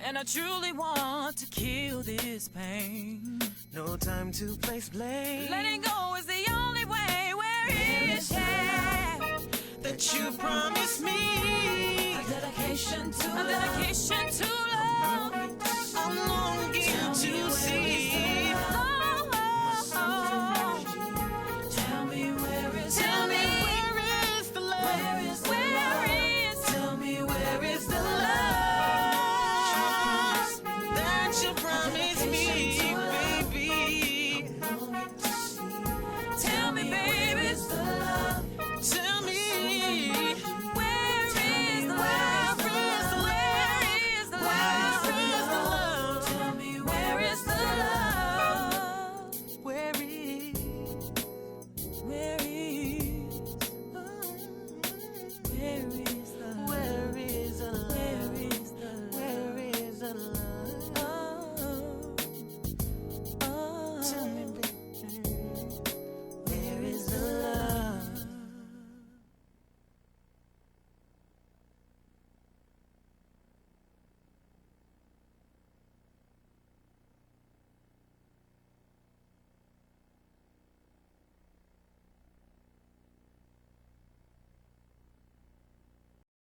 And I truly want to kill this pain. No time to place blame. Letting go is the only way. Where is it? That you promised me.